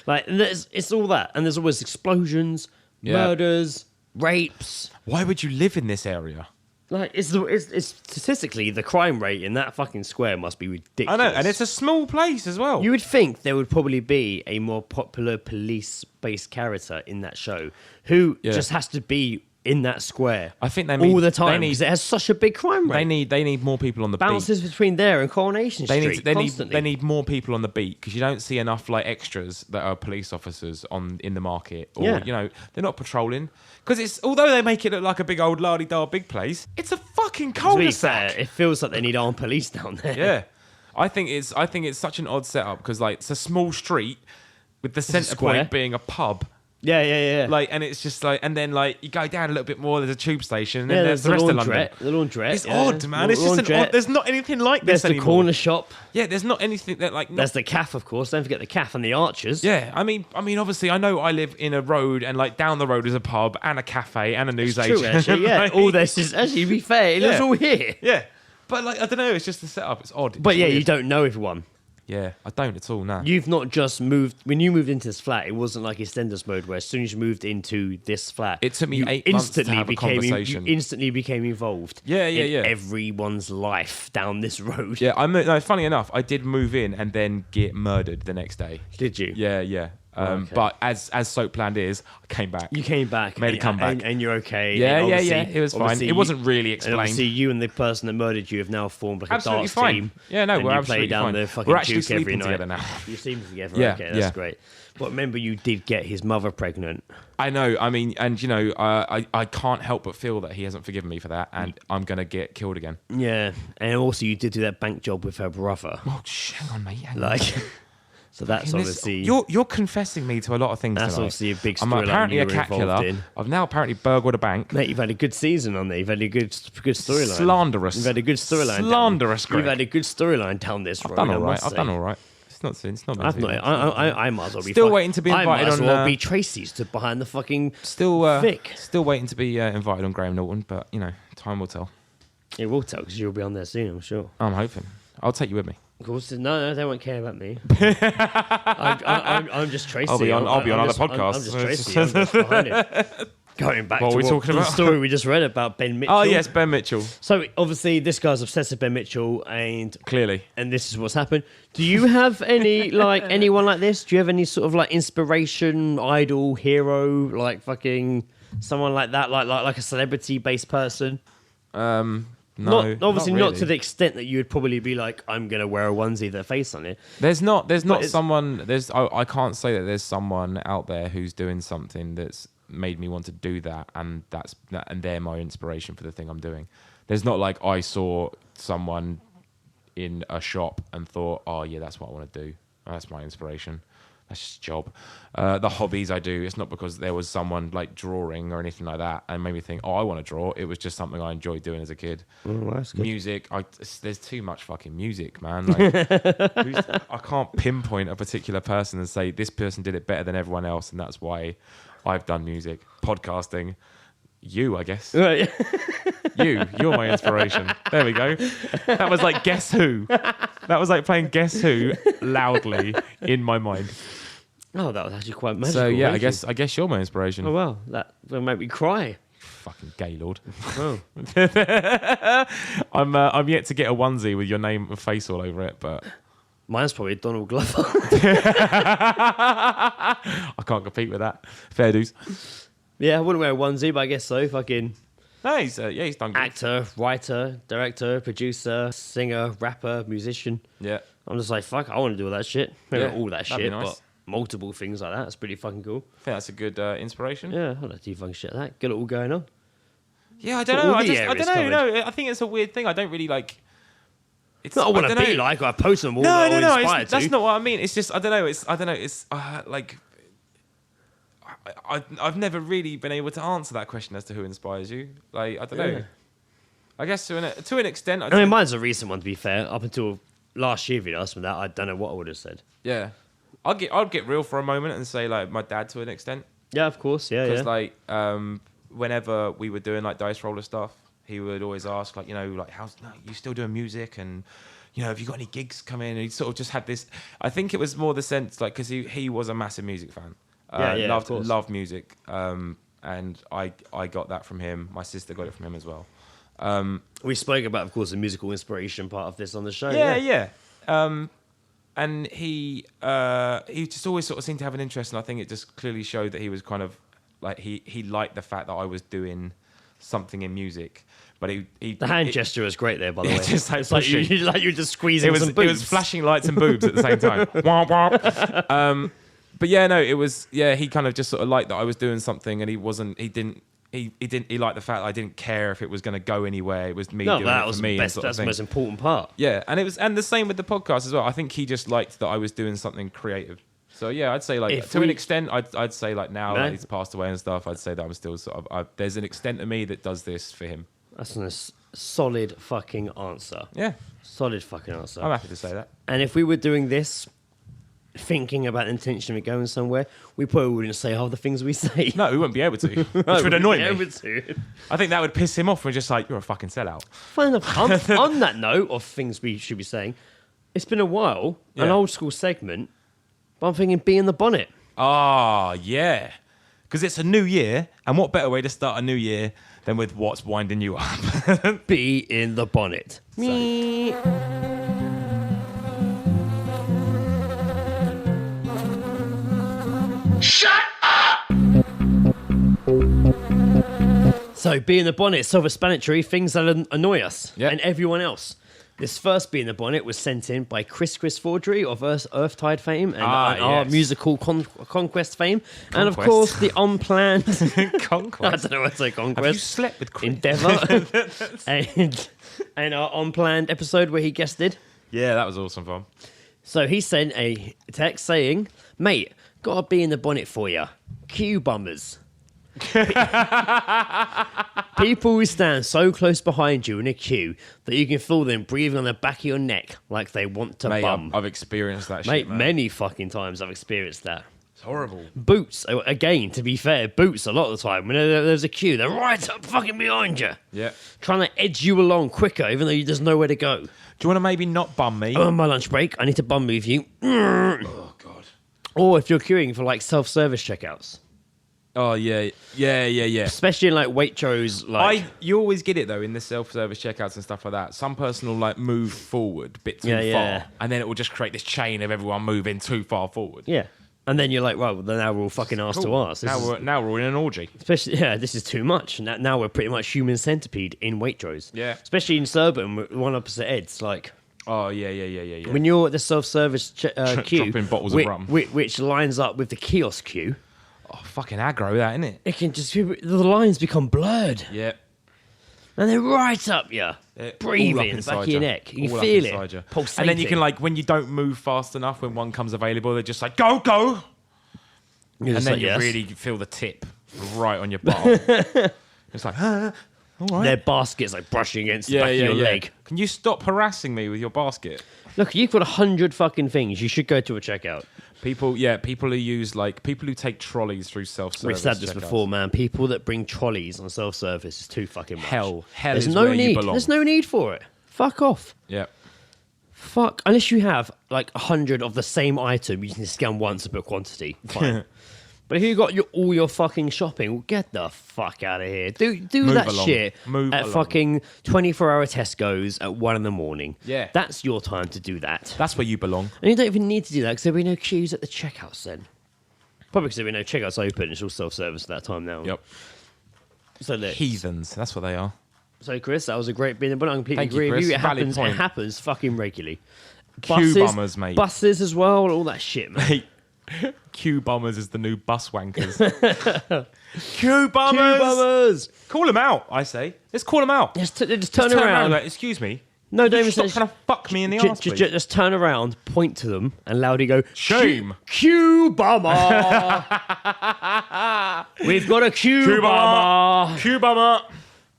like it's all that. And there's always explosions, murders, rapes. Why would you live in this area? Like, it's statistically, the crime rate in that fucking square must be ridiculous. I know, and it's a small place as well. You would think there would probably be a more popular police-based character in that show who just has to be in that square. I think they all the time because it has such a big crime rate. They need more people on the Bounces between there and Coronation Street. They need more people on the beat because you don't see enough like extras that are police officers in the market, or you know, they're not patrolling because it's, although they make it look like a big old la-di-da big place, it's a fucking cul-de-sac. It feels like they need armed police down there. Yeah, I think it's such an odd setup because like it's a small street with the centre square. point being a pub. Yeah. Like, and it's just like, and then like you go down a little bit more. There's a tube station, and Yeah, then there's the rest of London. The laundrette. It's odd, man. It's just an laundrette. odd. There's not anything like There's this the anymore. corner shop. Yeah, there's not anything that like. There's the calf, of course. Don't forget the calf and the archers. Yeah, I mean, obviously, I know I live in a road, and like down the road is a pub and a cafe and a newsagent. True, actually. Yeah, Like, all this is actually. To be fair, it lives Yeah. all here. Yeah, but like I don't know. It's just the setup. It's odd. But It's yeah, you weird. don't know everyone. Yeah, I don't at all now. You've not just moved. When you moved into this flat, it wasn't like Eastenders mode, where as soon as you moved into this flat, It took me you 8 months to have a conversation. You instantly became involved. Yeah, in everyone's life down this road. Yeah, no, funny enough, I did move in and then get murdered the next day. Did you? Yeah. Okay. But as Soap Planned is, I came back. You came back, Made a comeback. and you're okay. Yeah, and yeah. obviously- It was fine. obviously It wasn't really And explained. obviously, you and the person that murdered you have now formed like a Absolutely darts fine. team. Yeah, no, and we're you absolutely play down fine. the fucking We're actually Duke every sleeping night. together now. You sleep together. Yeah, Okay, that's yeah. great. But remember, you did get his mother pregnant. I know. I mean, and you know, I can't help but feel that he hasn't forgiven me for that, and I'm gonna get killed again. Yeah, and also you did do that bank job with her brother. Oh, hang on, mate. Hang on. Like, so that's Fucking obviously you're confessing me to a lot of things. that's tonight. obviously a big I'm storyline apparently you a were cat involved killer. in. I've now apparently burgled a bank. Mate, you've had a good season on there. You've had a good storyline. Slanderous. You've had a good storyline. Slanderous, You've Greg. had a good storyline down this road. I've done all I right. must I've say. done all right. It's not. I've not. I might as well be Still waiting to be I invited might as on, well be Tracy's to behind the fucking Vic. Still waiting to be invited on Graham Norton, but you know, time will tell. It will tell because you'll be on there soon. I'm sure. I'm hoping. I'll take you with me. Of course, no, they won't care about me. I'm just Tracy. I'll be on other I'm podcasts. just Tracy. I'm just behind it. Going back What to are we talking the about? story we just read about Ben Mitchell. Oh yes, Ben Mitchell. So obviously this guy's obsessed with Ben Mitchell, and Clearly. this is what's happened. Do you have any like anyone like this? Do you have any sort of like inspiration, idol, hero, like fucking someone like that, like a celebrity based person? No, Obviously not really. to the extent that you would probably be like, I'm gonna wear a onesie that face on it. There's not it's- someone. I can't say that there's someone out there who's doing something that's made me want to do that, and and they're my inspiration for the thing I'm doing. There's not like I saw someone in a shop and thought, oh yeah, that's what I want to do. That's my inspiration. That's just a job. The hobbies I do, it's not because there was someone like drawing or anything like that and made me think, oh, I want to draw. It was just something I enjoyed doing as a kid. That's good. Music, there's too much fucking music, man. Like, I can't pinpoint a particular person and say this person did it better than everyone else, and that's why I've done music. Podcasting, you, I guess. Right. You're my inspiration. There we go. That was like Guess Who. That was like playing Guess Who loudly in my mind. Oh, that was actually quite magical. So yeah, thank you. I guess you're my inspiration. Oh well, that will make me cry. Fucking Gaylord. Oh. I'm yet to get a onesie with your name and face all over it, but Mine's probably Donald Glover. I can't compete with that. Fair dues. Yeah, I wouldn't wear a onesie, but I guess so. Fucking No, he's done good. actor, writer, director, producer, singer, rapper, musician. Yeah. I'm just like, fuck, I want to do all that shit. Maybe not Yeah, all that that'd be shit, nice. but multiple things like that. It's pretty fucking cool. I think that's a good inspiration. Yeah, I like to do fucking shit like that. Get it all going on. Yeah, I don't Got know. all I the don't areas know. covered. No, I think it's a weird thing. I don't really like. It's Not I want to don't be know. like, or I post them all. No, that no, I'm no. inspired That's to. not what I mean. It's just I don't know. It's like I've never really been able to answer that question as to who inspires you. Like I don't know. Yeah. I guess to an extent. I mean, mine's a recent one, to be fair. Up until last year, if you'd asked me that, I don't know what I would have said. Yeah, I'll get real for a moment and say like my dad to an extent. Yeah, of course. Yeah, Because yeah. like whenever we were doing like dice roller stuff, he would always ask like, you know, like how's you still doing music, and you know, have you got any gigs coming? And he sort of just had this. I think it was more the sense like because he was a massive music fan. Yeah, of course. Loved music. And I got that from him. My sister got it from him as well. We spoke about, of course, the musical inspiration part of this on the show. Yeah. And he just always sort of seemed to have an interest, and I think it just clearly showed that he was kind of like he liked the fact that I was doing something in music. But he The hand gesture was great there, by the way. just like it's like pushing. you're just squeezing some it boobs. was flashing lights and boobs at the same time. Womp, womp. But yeah, no, it was he kind of just sort of liked that I was doing something, and he liked the fact that I didn't care if it was going to go anywhere. It was me No, doing that it was for the me. best. And sort of That's the thing. most important part. Yeah, and the same with the podcast as well. I think he just liked that I was doing something creative. So yeah, I'd say like If to an we- extent, I'd say like now No. that he's passed away and stuff, I'd say that I'm still sort of there's an extent of me that does this for him. That's a solid fucking answer. Yeah, Solid fucking answer. I'm happy to say that. And if we were doing this, thinking about the intention of it going somewhere, we probably wouldn't say half the things we say. No, we wouldn't be able to, which No, we would annoy wouldn't me. be able to. I think that would piss him off. We're just like, you're a fucking sellout. Fair enough. On that note of things we should be saying, it's been a while, an Yeah. old school segment, but I'm thinking be in the bonnet. Ah, yeah. Because it's a new year, and what better way to start a new year than with what's winding you up? Be in the bonnet. Me. So, be in the bonnet, self-explanatory, things that annoy us Yep. and everyone else. This first Be in the Bonnet was sent in by Chris Forgery of Earthtide fame and our yes. musical Conquest fame. And of Conquest. course, the unplanned... I Conquest. don't know what to say, Have you Conquest. slept with Chris? Endeavour. and our unplanned episode where he guested. Yeah, that was awesome fun. So he sent a text saying, mate, gotta be in the bonnet for ya. Queue bummers. People who stand so close behind you in a queue that you can feel them breathing on the back of your neck like they want to Mate, bum. I've experienced that Mate, shit, man. many fucking times I've experienced that. It's horrible. Boots, again, to be fair, boots a lot of the time. When there's a queue, they're right up fucking behind you. Yeah. Trying to edge you along quicker, even though there's nowhere to go. Do you want to maybe not bum me? I'm on my lunch break. I need to bum with you. Oh, God. Or if you're queuing for like self-service checkouts, Oh, yeah. especially in like Waitrose, like You always get it, though, in the self-service checkouts and stuff like that. Some person will, like, move forward a bit too Yeah. far, and then it will just create this chain of everyone moving too far forward. yeah. And then you're like, well, then now we're all fucking asked to ask. Now we're in an orgy. Especially, yeah, this is too much. Now we're pretty much human centipede in Waitrose. Yeah. Especially in Surbiton, with one opposite ends. Like, Oh, yeah. when you're at the self-service queue, Dropping bottles of rum. which lines up with the kiosk queue, Oh, fucking aggro, that, isn't it? it can just the lines become blurred, Yeah. and they're right up you, All breathing up the back inside of your you. neck. You All can up feel inside you. it, pulsating. And then you can, like, when you don't move fast enough, when one comes available, they're just like, go! You're And just then like, you yes. really feel the tip right on your bum. It's like, all right. Their basket's like brushing against the back of your leg. Can you stop harassing me with your basket? Look, you've got 100 fucking things. You should go to a checkout. People who take trolleys through self-service. We've said this checkouts. before, man. People that bring trolleys on self-service is too fucking much. Hell There's is no where need. you belong. There's no need for it. Fuck off. Yeah. Fuck. Unless you have like 100 of the same item, you can scan once a bit quantity. Fine. But if you got all your fucking shopping, well, get the fuck out of here. Do Move that along. shit Move at along. fucking 24-hour Tesco's at 1 a.m. Yeah. That's your time to do that. That's where you belong. And you don't even need to do that because there'll be no queues at the checkouts then. Probably because there'll be no checkouts open. It's all self-service at that time now. Yep. So look, Heathens. That's what they are. so Chris, that was a great bit, but I completely Thank you, agree with Chris. you. It Valid happens. point. It happens fucking regularly. Queue bummers, mate. Buses as well, all that shit, man. Hey, Q bombers is the new bus wankers. Q bombers. Queue bummers. Call them out. I say. Let's call them out. Just turn Just around. and go, excuse me. No, don't even Stop say. trying to fuck me in the arse, please. Just turn around, point to them, and loudly go, Shame. Q bummer. We've got a Q bummer. Q bomber.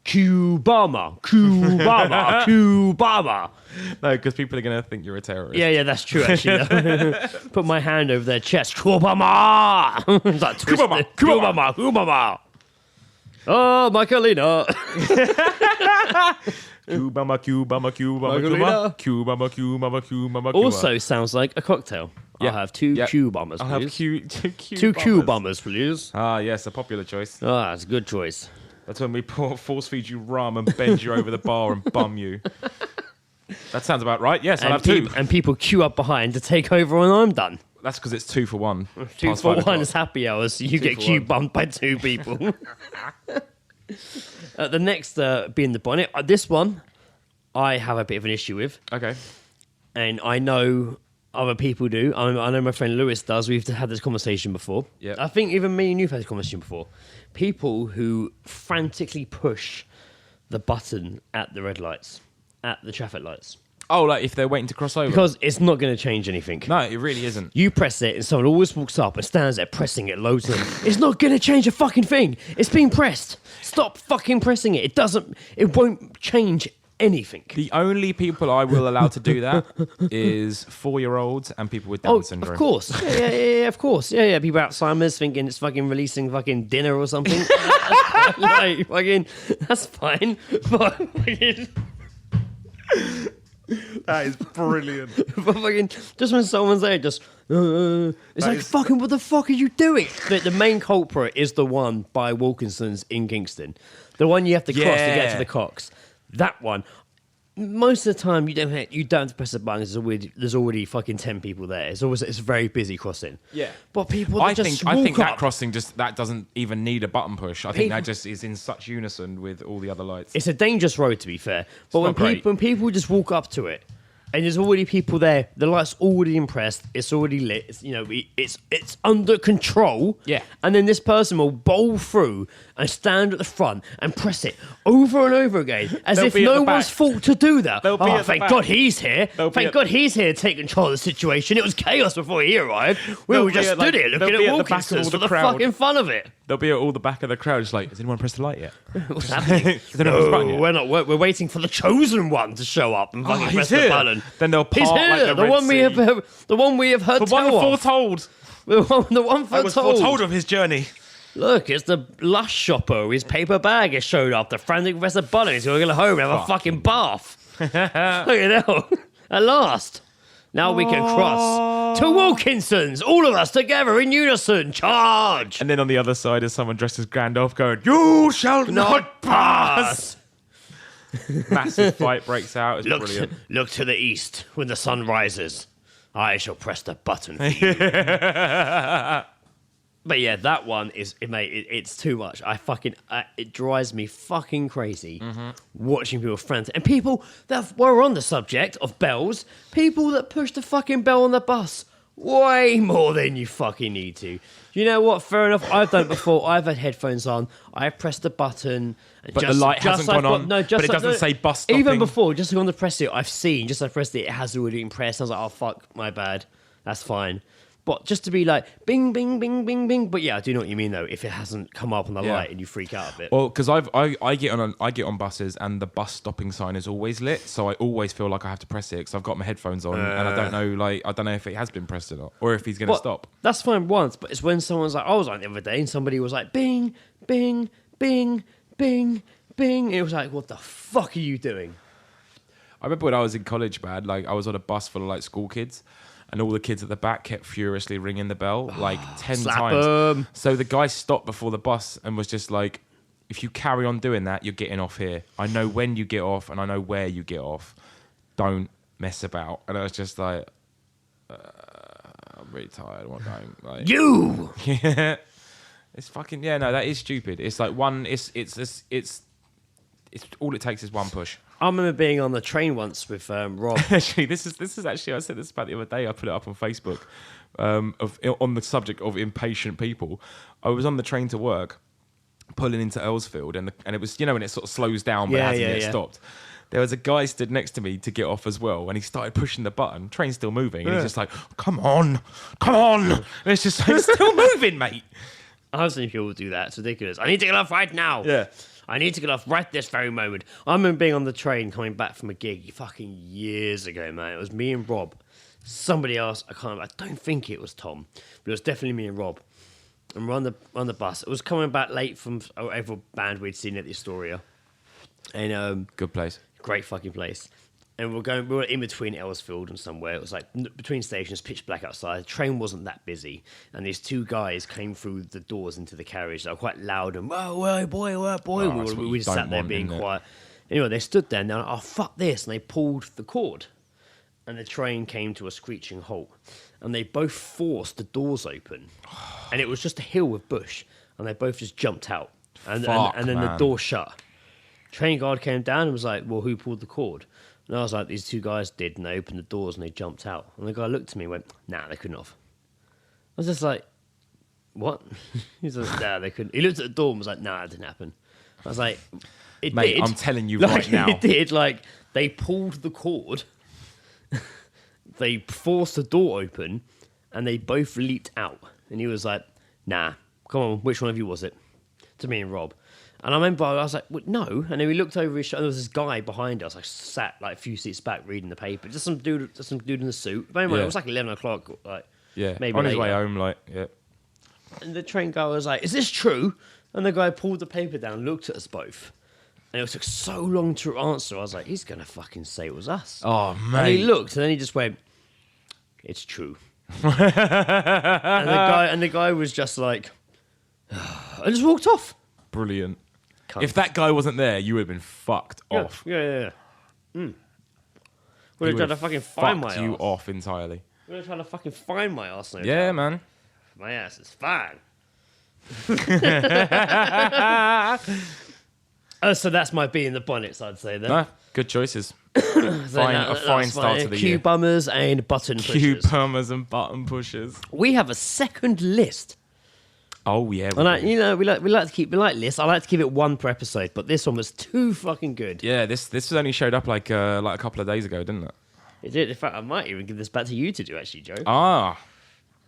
Q bummer. Q bummer. Q bummer. No, because people are going to think you're a terrorist. Yeah, that's true, actually. Put my hand over their chest. Q bummer. It's like twisted. bummer. Q bummer. Q bummer. Oh, Michaelina. Q bomber, Q bomber, Q bomber, Q Margarita. bomber, Q bomber, Q bomber, Q bomber. Also sounds like a cocktail. Yeah. I'll have two Yeah. Q bombers, I'll please. have Q Two Q bombers, please. Ah, yes, a popular choice. Ah, that's a good choice. That's when we force feed you rum and bend you over the bar and bum you. That sounds about right. Yes, I'll have two. And people queue up behind to take over when I'm done. That's because it's 2 for 1. 2 Past for 5 1 o'clock. is happy hour, so you 2 get for queue 1. bumped by 2 people. The next being the bonnet. This one, I have a bit of an issue with, Okay. and I know other people do. I know my friend Lewis does. We've had this conversation before. Yep. I think even me and you've had this conversation before. People who frantically push the button at the red lights, at the traffic lights. Oh, like if they're waiting to cross over. Because it's not going to change anything. No, it really isn't. You press it and someone always walks up and stands there pressing it loads of them. It's not going to change a fucking thing. It's being pressed. Stop fucking pressing it. It won't change anything. The only people I will allow to do that is 4-year-olds and people with Down syndrome. Of course. Yeah, of course. Yeah. People Alzheimer's thinking it's fucking releasing fucking dinner or something. Like, fucking, that's fine. But fucking... That is brilliant. But fucking, just when someone's there, just it's like, fucking, what the fuck are you doing? The main culprit is the one by Wilkinson's in Kingston, the one you have to cross to get to the Cox. That one. Most of the time, you don't have to press a button. There's already fucking 10 people there. It's a very busy crossing. Yeah, but people I just think walk that up. crossing that doesn't even need a button push. I think that just is in such unison with all the other lights. It's a dangerous road, to be fair. But when people just walk up to it, and there's already people there, the light's already impressed. It's already lit. It's under control. Yeah. And then this person will bowl through and stand at the front and press it over and over again, as if no one's fault to do that. Thank God he's here. Thank God he's here to take control of the situation. It was chaos before he arrived. We were just stood here looking at Wilkinson's for the fucking fun of it. They'll be at all the back of the crowd, just like, has anyone pressed the light yet? What's happening? No, we're not. We're waiting for the chosen one to show up and fucking press the button. Then they'll part He's here. like The one we have heard tell of. Foretold. The one foretold. I was foretold of his journey. Look, it's the lush shopper. His paper bag has showed up. The frantic Professor Bonnet is going to go home and have a fucking bath. Look at that. At last. Now we can cross to Wilkinson's. All of us together in unison. Charge. And then on the other side is someone dressed as Gandalf going, "You shall not pass." Massive fight breaks out. It's brilliant. Look to the east when the sun rises. I shall press the button for you. But yeah, that one is, mate, it's too much. It drives me fucking crazy watching people frantic. And people that were on the subject of bells, people that push the fucking bell on the bus way more than you fucking need to. You know what? Fair enough. I've done it before. I've had headphones on. I've pressed the button. But the light hasn't gone on. No, but it doesn't say bus stopping. Even before, just going to press it, I've seen, just I pressed it, it has already been pressed. I was like, oh, fuck, my bad. That's fine. But just to be like, bing, bing, bing, bing, bing. But yeah, I do know what you mean, though, if it hasn't come up on the light and you freak out a bit. Well, because I get on buses and the bus stopping sign is always lit, so I always feel like I have to press it because I've got my headphones on and I don't know if it has been pressed or not, or if he's going to stop. That's fine once, but it's when someone's like, I was like the other day and somebody was like, bing, bing, bing, bing, bing. It was like, what the fuck are you doing? I remember when I was in college, man, like I was on a bus full of like school kids. And all the kids at the back kept furiously ringing the bell like 10 times. 'em. So the guy stopped before the bus and was just like, if you carry on doing that, you're getting off here. I know when you get off and I know where you get off. Don't mess about. And I was just like, I'm really tired. What going? Like, You! Yeah. It's fucking, yeah, no, that is stupid. It's like one, it's all it takes is one push. I remember being on the train once with Rob. Actually, this is actually, I said this about the other day. I put it up on Facebook on the subject of impatient people. I was on the train to work, pulling into Earlsfield, and it was, you know, when it sort of slows down but hasn't yet stopped. There was a guy stood next to me to get off as well, and he started pushing the button. Train's still moving, and he's just like, "Come on!" And it's just like, it's still moving, mate. I've seen people do that. It's ridiculous. I need to get off right now. Yeah. I need to get off right this very moment. I remember being on the train coming back from a gig fucking years ago, man. It was me and Rob. Somebody else, I don't think it was Tom, but it was definitely me and Rob. And we're on the bus. It was coming back late from whatever band we'd seen at the Astoria. And good place. Great fucking place. And we were in between Earlsfield and somewhere. It was like between stations, pitch black outside. The train wasn't that busy. And these two guys came through the doors into the carriage. They were quite loud and, whoa, boy. We just sat there being quiet. Anyway, they stood there and they're like, oh, fuck this. And they pulled the cord. And the train came to a screeching halt. And they both forced the doors open. And it was just a hill with bush. And they both just jumped out. And then the door shut. Train guard came down and was like, well, who pulled the cord? And I was like, these two guys did, and they opened the doors and they jumped out. And the guy looked at me and went, nah, they couldn't have. I was just like, what? He's like, nah, they couldn't. He looked at the door and was like, nah, it didn't happen. I was like, it Mate, did. I'm telling you like, right now. It did. Like, they pulled the cord they forced the door open, and they both leaped out. And he was like, "Nah, come on, which one of you was it?" To me and Rob. And I remember I was like, well, "No." And then we looked over his shoulder. There was this guy behind us, like sat like a few seats back reading the paper. Just some dude in the suit. But anyway, Yeah. it was like 11 o'clock. Like, Yeah, maybe on his later. way home, like, yeah. And the train guy was like, "Is this true?" And the guy pulled the paper down, looked at us both. And it took so long to answer. I was like, he's going to fucking say it was us. Oh, And he mate. looked, and then he just went, "It's true." and the guy was just like, and just walked off. Brilliant. Cunt. If that guy wasn't there, you would have been fucked off. Yeah. Would He have tried to fucking find my fucked you ass. off entirely. Would have tried to fucking find my ass. No Yeah, doubt. man. My ass is fine. So that's my bee in the bonnets, I'd say then. No, good choices. So fine, a that's fine start to the Q year. bummers and button Q pushers. bummers and button pushers. We have a second list. Oh yeah, And we like to keep lists. I like to give it one per episode, but this one was too fucking good. yeah. This only showed up like a couple of days ago, didn't it? It did. In fact, I might even give this back to you to do, actually, Joe. Ah,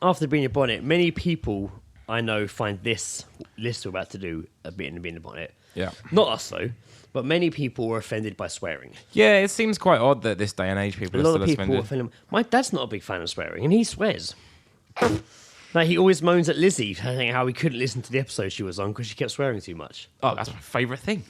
After being a bonnet, many people I know find this list we're about to do a bit in being a bonnet. yeah, Not us though, but many people were offended by swearing. yeah. It seems quite odd that this day and age people A are lot still of people were offended. offended. My dad's not a big fan of swearing, and he swears. Like he always moans at Lizzie, saying how he couldn't listen to the episode she was on because she kept swearing too much. Oh, that's my favourite thing.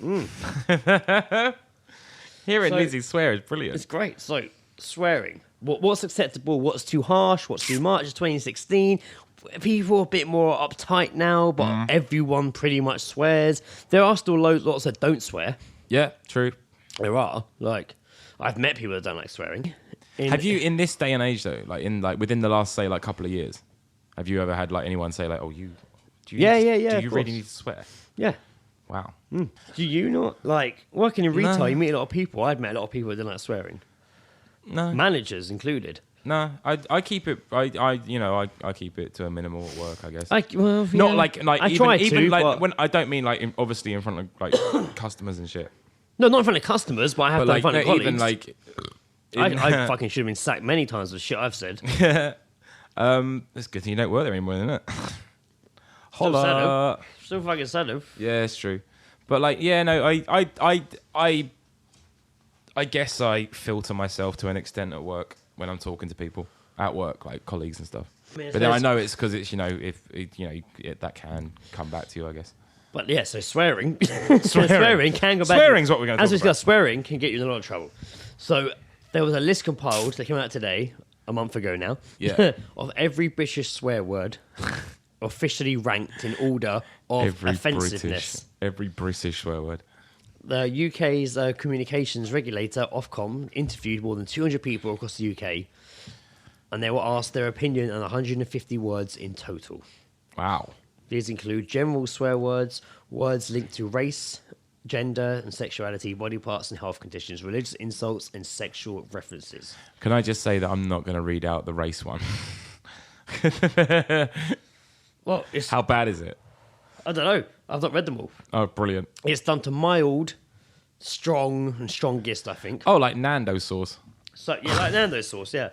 Hearing So- Lizzie swear is brilliant. It's great. So swearing. What's acceptable? What's too harsh? What's too much? It's 2016. People are a bit more uptight now, but everyone pretty much swears. There are still lots that don't swear. Yeah, true. There are. Like, I've met people that don't like swearing. Have you, in this day and age though, within the last say couple of years, have you ever had like anyone say like, "Oh, do you Yeah, need, yeah, do of you really course. need to swear?" Yeah. Wow. Do you not? Like, working in retail, No. you meet a lot of people. I've met a lot of people that don't like swearing. No, Managers included. no. I keep it. I keep it to a minimal at work. I guess. Not Not like I even, try even to, like but- when I don't mean like obviously in front of like customers and shit. No, not in front of customers, but I have But done in like front of no, colleagues. even like. I fucking should have been sacked many times for shit I've said. It's good thing you don't work there anymore, isn't it? Holla. Still fucking sad of. Yeah, it's true. But like, yeah, no, I guess I filter myself to an extent at work when I'm talking to people at work, like colleagues and stuff. I mean, But then I know it's because it's that can come back to you, I guess. But yeah, so swearing, swearing can go back. Swearing's what we're gonna As talk we discussed, swearing can get you in a lot of trouble. So there was a list compiled that came out today, a month ago now, Yeah. of every British swear word officially ranked in order of offensiveness. Every British swear word. The UK's communications regulator, Ofcom, interviewed more than 200 people across the UK, and they were asked their opinion on 150 words in total. Wow. These include general swear words, words linked to race, gender and sexuality, body parts and health conditions, religious insults, and sexual references. Can I just say that I'm not going to read out the race one? Well, it's, How bad is it? I don't know. I've not read them all. Oh, brilliant. It's done to mild, strong, and strongest, I think. Oh, like Nando sauce. So, yeah, like Nando's sauce, yeah.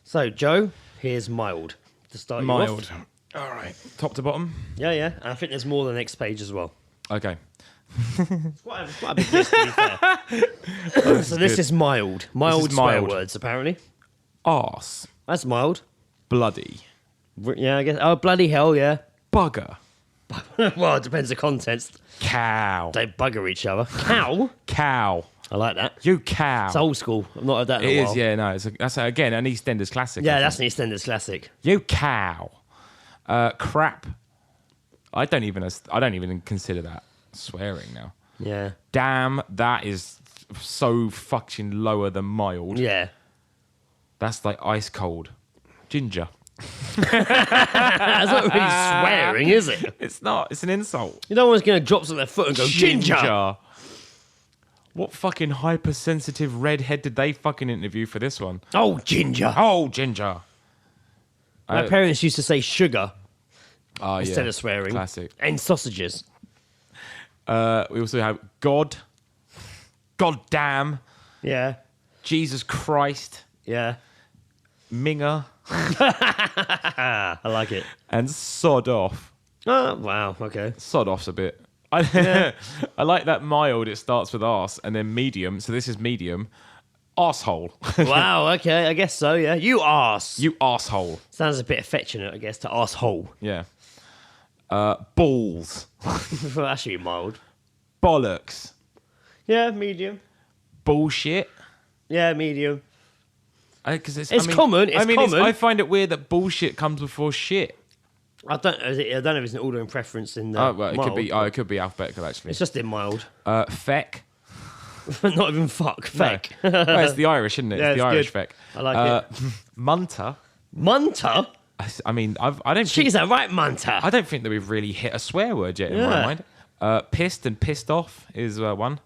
So, Joe, here's mild to start you Mild. off. All right. Top to bottom. Yeah, yeah. And I think there's more on the next page as well. Okay. It's quite a big list, to be fair. So this good. is mild. Mild is swear mild. words, apparently. Arse. That's mild. Bloody. Yeah, I guess. Oh, bloody hell, yeah. Bugger. Well, it depends the context. Cow. They bugger each other. Cow? Cow. I like that. You cow. It's old school. I've not heard that in It a is, while. yeah, no. That's again an EastEnders classic. Yeah, I that's think. an EastEnders classic. You cow. Crap. I don't even consider that swearing now. Yeah. Damn, that is so fucking lower than mild. Yeah. That's like ice cold. Ginger. That's not really swearing, is it? It's not. It's an insult. You know one's going to drop to their foot and go, ginger. What fucking hypersensitive redhead did they fucking interview for this one? Oh, ginger. Oh, ginger. My parents used to say sugar Oh, instead yeah. of swearing. Classic. And sausages. We also have God damn, Yeah. Jesus Christ, Yeah. Minger, I like it. and sod off. Oh, wow. Okay. Sod off's a bit. I like that mild. It starts with arse, and then medium. So this is medium. Arsehole. Wow. Okay. I guess so. Yeah. You arse. You arsehole. Sounds a bit affectionate, I guess, to arsehole. Yeah. Balls. That should be mild. Bollocks. Yeah. Medium. Bullshit. Yeah. Medium. Because It's common. It's common. I find it weird that bullshit comes before shit. I don't know if it's an order and preference in the Well, it mild, could be. but It could be alphabetical actually. It's just in mild. Feck. Not even fuck. Feck. No. Well, it's the Irish, isn't it? Yeah, It's the it's Irish good. feck. I like it. Munter. Munter? I mean, I don't. She's a right munter. I don't think that we've really hit a swear word yet in Yeah. my mind. Pissed and pissed off is one.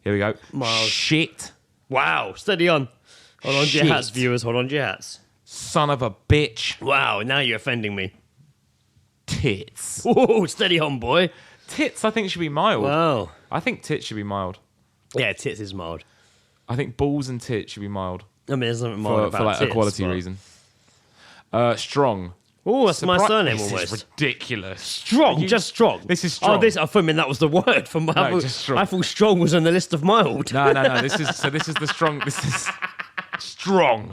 Here we go. Mild. Shit. Wow. Steady on. Hold on to your Shit. hats, viewers. Hold on to your hats. Son of a bitch. Wow. Now you're offending me. Tits. Whoa. Steady on, boy. Tits, I think, should be mild. Wow. I think tits should be mild. Yeah, tits is mild. I think balls and tits should be mild. I mean, there's nothing mild For about like tits, a quality but- reason. Strong. Oh, that's my surname This almost. is ridiculous. Strong, just strong. This is strong. Oh, I thought that was the word for my. just strong. I thought strong was on the list of mild. No. This is the strong. This is strong.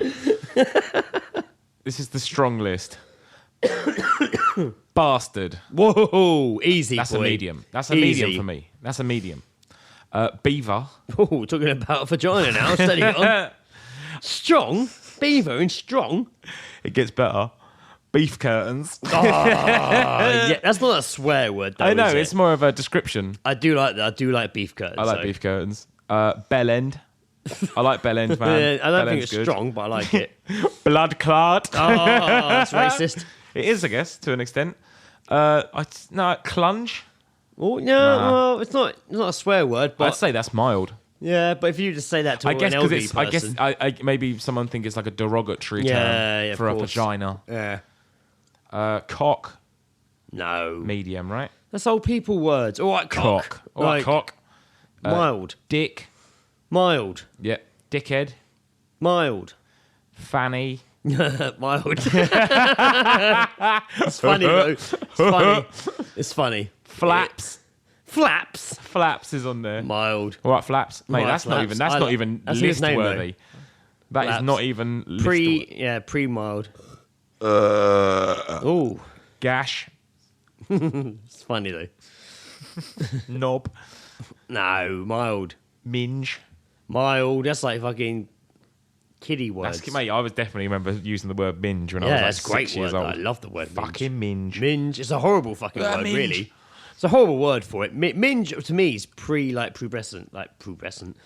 This is the strong list. Bastard. Whoa, easy. That's boy. a medium. That's a Easy. medium for me. That's a medium. Beaver. Oh, talking about vagina now. Steady on. Strong, beaver, and strong. It gets better. Beef curtains. Yeah, that's not a swear word. Though, I know is it? it's more of a description. I do like that. I do like beef curtains. I like beef curtains. Bell end. I like bell end, man. I don't Bell think end's it's good. strong, but I like it. Blood clot. Oh, that's racist. It is, I guess, to an extent. Clunge. Oh no, Nah. well, it's not a swear word, but I'd say that's mild. yeah. But if you just say that to I an guess elderly because person, I guess maybe someone think it's like a derogatory Yeah, term of for a course. vagina. yeah, Cock, no, medium, right? that's old people words. All right, cock, All right, cock. mild, Dick. mild, Yeah. Dickhead. mild, Fanny. mild. It's funny though. It's funny. It's funny. Flaps. Flaps, Flaps is on there. mild. All right, flaps. Mate, All right, that's not flaps. even. That's I not like- even that's his list name, worthy. That is Flaps. not even list worthy. Pre mild. Oh, Gash. it's funny though. Knob. No, mild. Minge. Mild. That's like fucking kiddie words. That's, mate, I was definitely remember using the word minge when I Yeah, was like that's a great 6 years word. old. I love the word Fucking minge. minge. It's a horrible fucking word, minge. really. It's a horrible word for it. Minge to me is pubescent, like pubescent.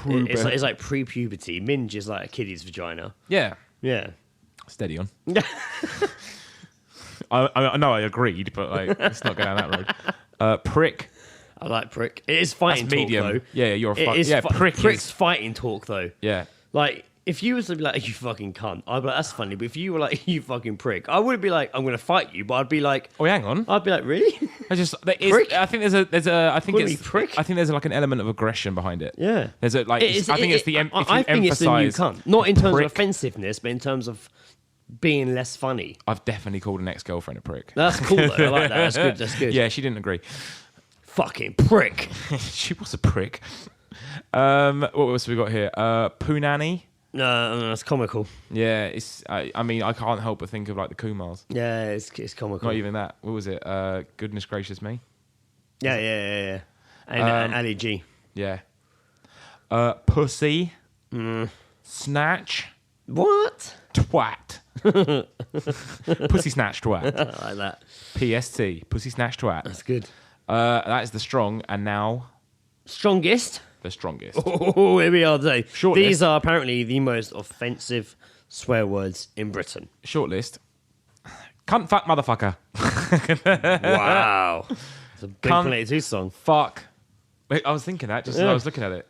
It's like pre-puberty. Minge is like a kiddie's vagina. Yeah. Yeah. Steady on. I know I agreed, but like let's not go down that road. Prick. I like prick. It is fighting That's medium. talk though. Yeah, you're a It fuck. is Yeah, fu- prick prick's is. fighting talk though. Yeah. Like if you was to be like you fucking cunt, I'd be like that's funny. But if you were like you fucking prick, I wouldn't be like I'm gonna fight you, but I'd be like Oh, hang on. I'd be like really? I just there is, Prick? I think there's a I think Call me it's prick? I think there's like an element of aggression behind it. Yeah. There's a like I think it's the if you I think it's the new emphasize cunt, not in terms prick. of offensiveness, but in terms of being less funny. I've definitely called an ex-girlfriend a prick. That's cool though. I like that. That's good. That's good. Yeah, she didn't agree. Fucking prick. She was a prick. What else have we got here? Poonanny. No, that's comical. Yeah, it's. I mean, I can't help but think of like the Kumars. Yeah, it's comical. Not even that. What was it? Goodness gracious me. Yeah. And Ali G. Yeah. Pussy. Snatch. What? Twat. Pussy snatch twat. I like that. PST. Pussy snatch twat. That's good. That is the strong, and now Strongest. the strongest. Oh, here we are today. Short These list. are apparently the most offensive swear words in Britain. Short list. Cunt, fuck, motherfucker. Wow. It's a big Cunt. Planet 2 song. Fuck. Wait, I was thinking that just as Yeah. I was looking at it.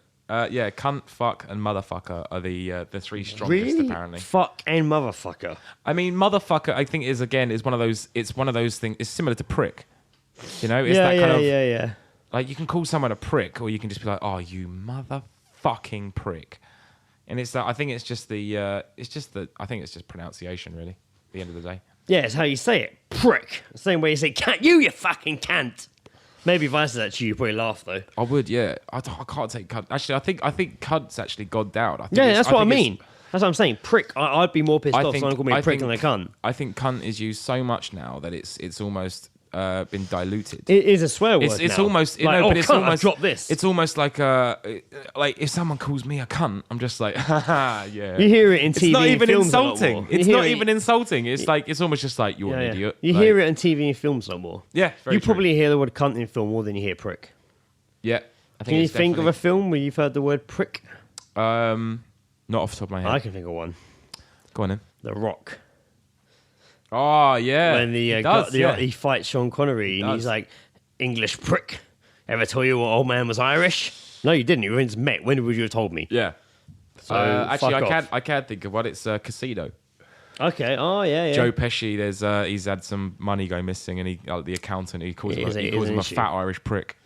Yeah, cunt, fuck, and motherfucker are the three strongest Really? apparently. Fuck and motherfucker. I mean, motherfucker, I think is one of those. It's one of those things. It's similar to prick. You know, it's that kind of yeah. like you can call someone a prick, or you can just be like, "Oh, you motherfucking prick," And it's I think it's just I think it's just pronunciation really. At the end of the day. Yeah, it's how you say it. Prick. The same way you say can't. You fucking can't. Maybe if I said that to you, you'd probably laugh though. I would, yeah. I can't take cunt. Actually, I think cunt's actually gone down. Yeah, that's what I mean. That's what I'm saying. Prick. I'd be more pissed off if someone called me a prick than a cunt. I think cunt is used so much now that it's almost been diluted. It is a swear word. It's now. almost like, but it's cunt, almost drop this. It's almost like if someone calls me a cunt, I'm just like, haha, yeah. You hear it in TV. It's not and even films insulting. a lot more. It's not even insulting. It's like it's almost just like you're an idiot. You like, hear it in TV and films a lot more. Yeah, very you true. probably hear the word cunt in film more than you hear prick. Yeah, I think Can you it's think of a film where you've heard the word prick? not off the top of my head. I can think of one. Go on then. The Rock. Oh yeah, When he fights Sean Connery and he's like, English prick. Ever tell you what old man was Irish? No, you didn't. You once met. When would you have told me? Yeah. So Actually, fuck I can't think of what it's. Casino. Okay. Oh yeah. Joe Pesci. There's he's had some money go missing, and the accountant he calls him a fat Irish prick.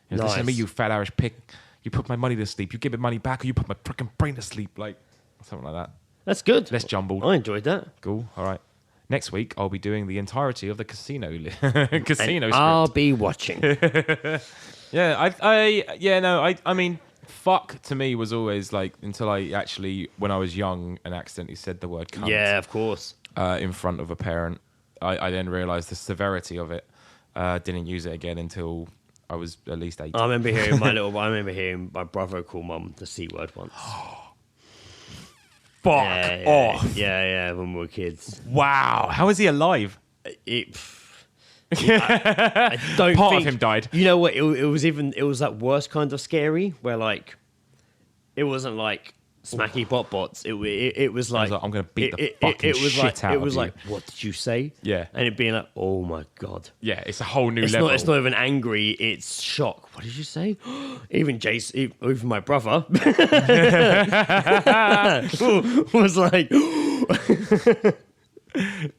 He goes, listen to me, you fat Irish prick. You put my money to sleep. You give me money back, or you put my freaking brain to sleep. Like something like that. That's good. Less jumbled. I enjoyed that. Cool. All right. Next week, I'll be doing the entirety of the casino casino script. I'll be watching. Yeah, I mean, fuck to me was always like until I actually, when I was young and accidentally said the word cunt. Yeah, of course. In front of a parent. I then realised the severity of it. Didn't use it again until I was at least 18. I remember hearing my brother call mum the C word once. Fuck off. Yeah, when we were kids. Wow. How is he alive? I don't Part think of him died. You know what? It was that worst kind of scary where like it wasn't like smacky bot bots. It was like I'm going to beat the fucking shit out of you. It was like, what did you say? Yeah. And it being like, oh my God. Yeah, it's a whole new level. It's not even angry. It's shock. What did you say? Even even my brother was like,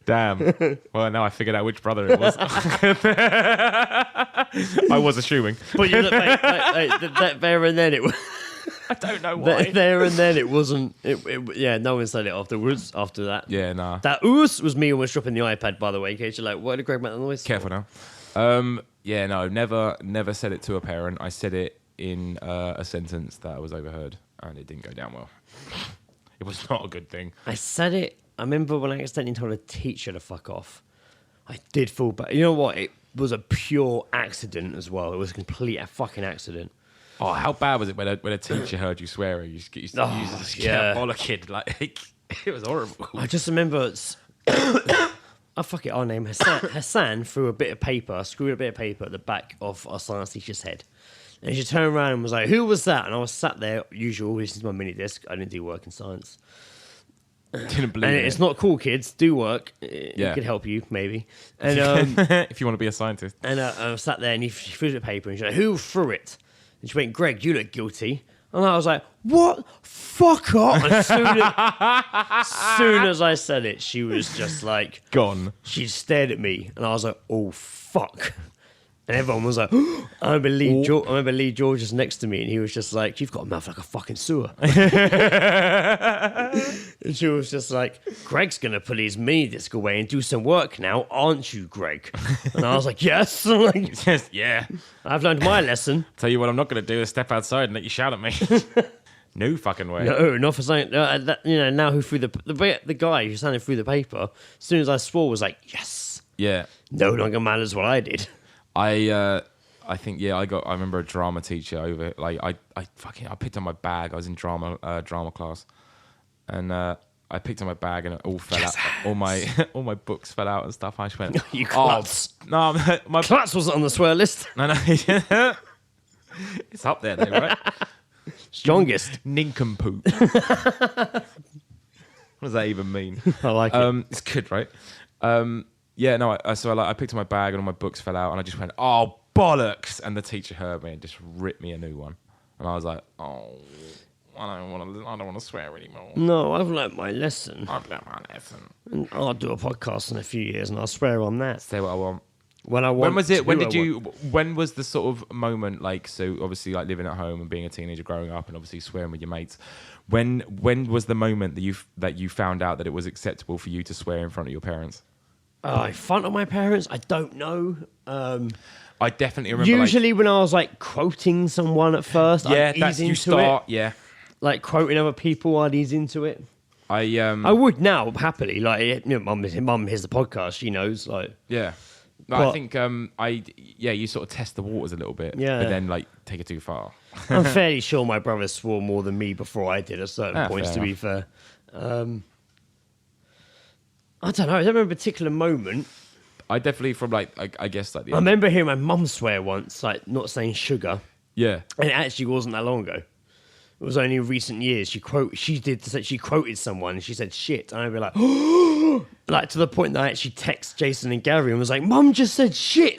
damn. Well, now I figured out which brother it was. I was assuming. but you look that there and then it was. I don't know why. There and then it wasn't. Yeah, no one said it afterwards. After that, Yeah, nah. that oos was me almost dropping the iPad. By the way, in case you're like, what did Greg make the noise? Careful now. Yeah, no, never said it to a parent. I said it in a sentence that I was overheard, and it didn't go down well. It was not a good thing. I said it. I remember when I accidentally told a teacher to fuck off. I did feel bad. You know what? It was a pure accident as well. It was a complete fucking accident. Oh, how bad was it when a teacher heard you swearing? You used to use yeah. a kid. Like, it was horrible. I just remember. Oh, fuck it. I'll name Hassan threw a bit of paper, screwed a bit of paper at the back of our science teacher's head. And she turned around and was like, who was that? And I was sat there, usual, this is my mini disc. I didn't do work in science. Didn't believe And it. it's not cool, kids. Do work. Yeah. It could help you, maybe. And if you want to be a scientist. and I was sat there and she threw the paper and she's like, who threw it? And she went, Greg, you look guilty. And I was like, what? Fuck off. As soon as I said it, she was just like... Gone. She stared at me and I was like, oh, fuck. And everyone was like, I remember Lee George was next to me and he was just like, you've got a mouth like a fucking sewer. And she was just like, Greg's going to put his mini disc away and do some work now, aren't you, Greg? And I was like, yes. I'm like, Yeah. I've learned my lesson. Tell you what I'm not going to do is step outside and let you shout at me. No fucking way. No, not for something. Now who threw the guy who sounded through the paper, as soon as I swore, was like, yes. Yeah. No longer matters what I did. I think I remember a drama teacher over like I picked up my bag. I was in drama class, and I picked up my bag and it all fell out. All my books fell out and stuff. I just went, You klutz. No, my Klutz wasn't on the swear list. no. It's up there though, right? Strongest. Nincompoop. What does that even mean? I like it. It's good, right? Yeah, no. I picked up my bag and all my books fell out, and I just went, "Oh bollocks!" And the teacher heard me and just ripped me a new one, and I was like, "Oh, I don't want to swear anymore." No, I've learnt my lesson. I've learned my lesson. And I'll do a podcast in a few years and I'll swear on that. Say what I want. When I want When was it? to, When did I you? want. When was the sort of moment? Like, so obviously, like living at home and being a teenager, growing up, and obviously swearing with your mates. When was the moment that you found out that it was acceptable for you to swear in front of your parents? In front of my parents, I don't know. I definitely remember. Usually, when I was like quoting someone at first, yeah, I'd that's ease into you start. it. Yeah, Like quoting other people, I'd ease into it. I would now happily. Like, you know, mum hears the podcast. She knows. Like, yeah. No, But- I think you sort of test the waters a little bit, Yeah. but then like take it too far. I'm fairly sure my brother swore more than me before I did at certain points. fair To be fair, I don't know. I don't remember a particular moment. I definitely from like I guess like the I remember hearing my mum swear once, like not saying sugar, yeah. and it actually wasn't that long ago. It was only in recent years. She quoted someone and she said shit, and I'd be like, like to the point that I actually text Jason and Gary and was like, "Mum just said shit,"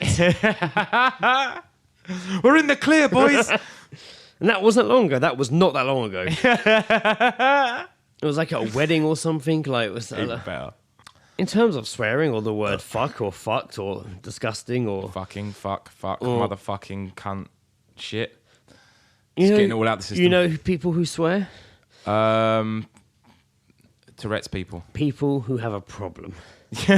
We're in the clear, boys. and that wasn't long ago. That was not that long ago. It was like at a wedding or something. Like it was. Even better. In terms of swearing or the word fuck or fucked or disgusting or Fucking fuck, Or- motherfucking cunt, shit. you getting it all out the system. You know people who swear? Tourette's people. People who have a problem. This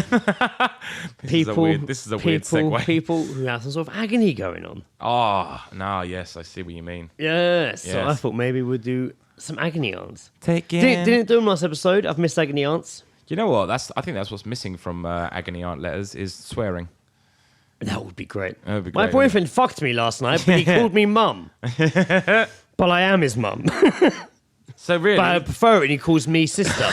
is a weird segue. People who have some sort of agony going on. Oh, no, yes, I see what you mean. Yes. So I Yes. thought maybe we'd do some agony aunts. Taking. Didn't do them last episode. I've missed agony aunts. You know what? I think that's what's missing from agony aunt letters is swearing. That would be great. That would be My great, boyfriend fucked me last night, but he called me mum. But I am his mum. So really, But I prefer it when he calls me sister.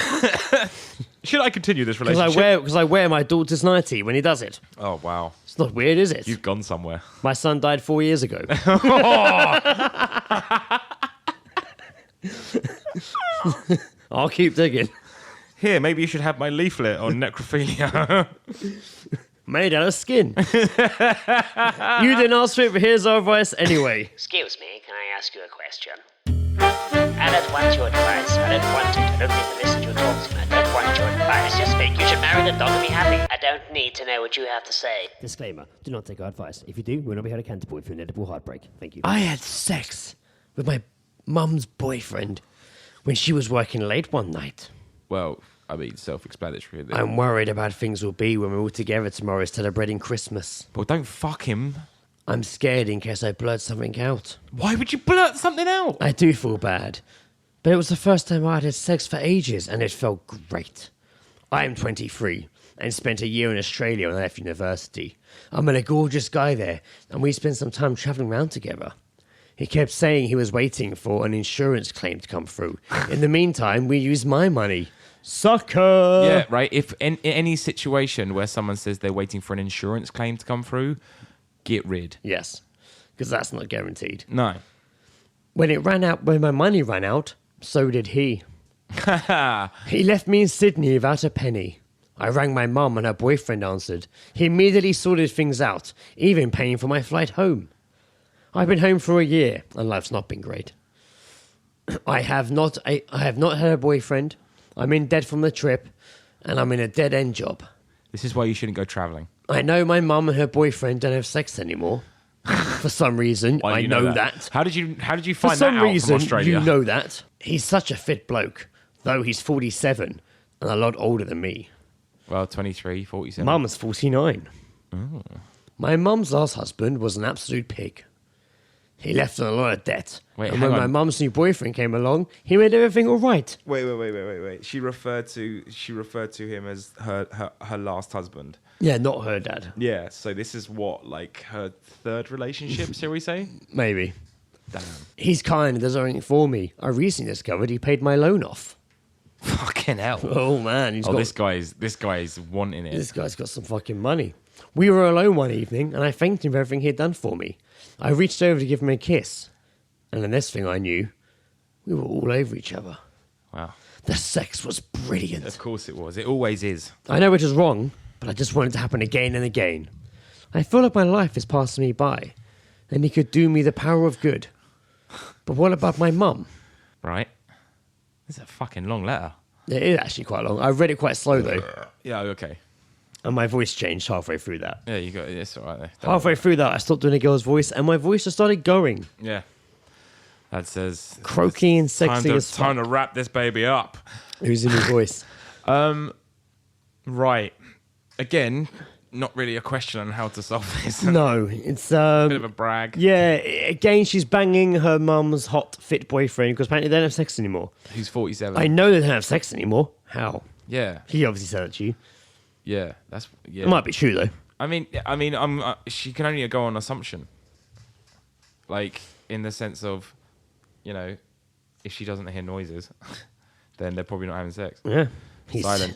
should I continue this Because relationship? I wear my daughter's nightie when he does it. Oh wow, It's not weird, is it? you've gone somewhere. My son died 4 years ago. I'll keep digging. Here, maybe you should have my leaflet on necrophilia. Made out of skin. You didn't ask for it, but here's our advice anyway. Excuse me, can I ask you a question? I don't want your advice. I don't want it. I don't need to listen to you talk to me. I don't want your advice. I just think you should marry the dog and be happy. I don't need to know what you have to say. Disclaimer, do not take our advice. If you do, we will not be held accountable for inedible heartbreak. Thank you. I had sex with my mum's boyfriend when she was working late one night. Well, I mean, self-explanatory. There. I'm worried about how things will be when we're all together tomorrow celebrating Christmas. Well, don't fuck him. I'm scared in case I blurt something out. Why would you blurt something out? I do feel bad. But it was the first time I had sex for ages, and it felt great. I am 23 and spent a year in Australia when I left university. I met a gorgeous guy there, and we spent some time travelling around together. He kept saying he was waiting for an insurance claim to come through. In the meantime, we used my money. Sucker! Yeah, right. If in any situation where someone says they're waiting for an insurance claim to come through, get rid. Yes, because that's not guaranteed. No. When my money ran out, so did he. He left me in Sydney without a penny. I rang my mum and her boyfriend answered. He immediately sorted things out, even paying for my flight home. I've been home for a year and life's not been great. I have not had a boyfriend. I'm in debt from the trip and I'm in a dead-end job. This is why you shouldn't go travelling. I know my mum and her boyfriend don't have sex anymore. For some reason, Why do I you know that. How did you For find that some out reason, from Australia? you know that. He's such a fit bloke, though he's 47 and a lot older than me. Well, 23, 47. Mum's 49. My mum's last husband was an absolute pig. He left on a lot of debt. Wait, and hang when my on. mum's new boyfriend came along, he made everything all right. Wait. She referred to him as her last husband. Yeah, not her dad. Yeah, so this is what, like, her third relationship, shall we say? Maybe. Damn. He's kind and does everything for me. I recently discovered he paid my loan off. Fucking hell. Oh, man. This guy's wanting it. This guy's got some fucking money. We were alone one evening, and I thanked him for everything he'd done for me. I reached over to give him a kiss, and the next thing I knew, we were all over each other. Wow. The sex was brilliant. Of course it was. It always is. I know it was wrong, but I just want it to happen again and again. I feel like my life is passing me by, and he could do me the power of good. But what about my mum? Right? This is a fucking long letter. It is actually quite long. I read it quite slow, though. Yeah, okay. And my voice changed halfway through that. Yeah, you got it's all right there. Halfway through that, I stopped doing a girl's voice, and my voice just started going. Yeah. That says Croaky and sexy as fuck. time to wrap this baby up. Who's in your voice? Right. Again, not really a question on how to solve this. No, it's Bit of a brag. yeah. Again, she's banging her mum's hot, fit boyfriend because apparently they don't have sex anymore. Who's 47? I know they don't have sex anymore. How? Yeah. He obviously said that to you. Yeah. Yeah. It might be true though. I mean, she can only go on assumption. Like, in the sense of, you know, if she doesn't hear noises, then they're probably not having sex. Yeah,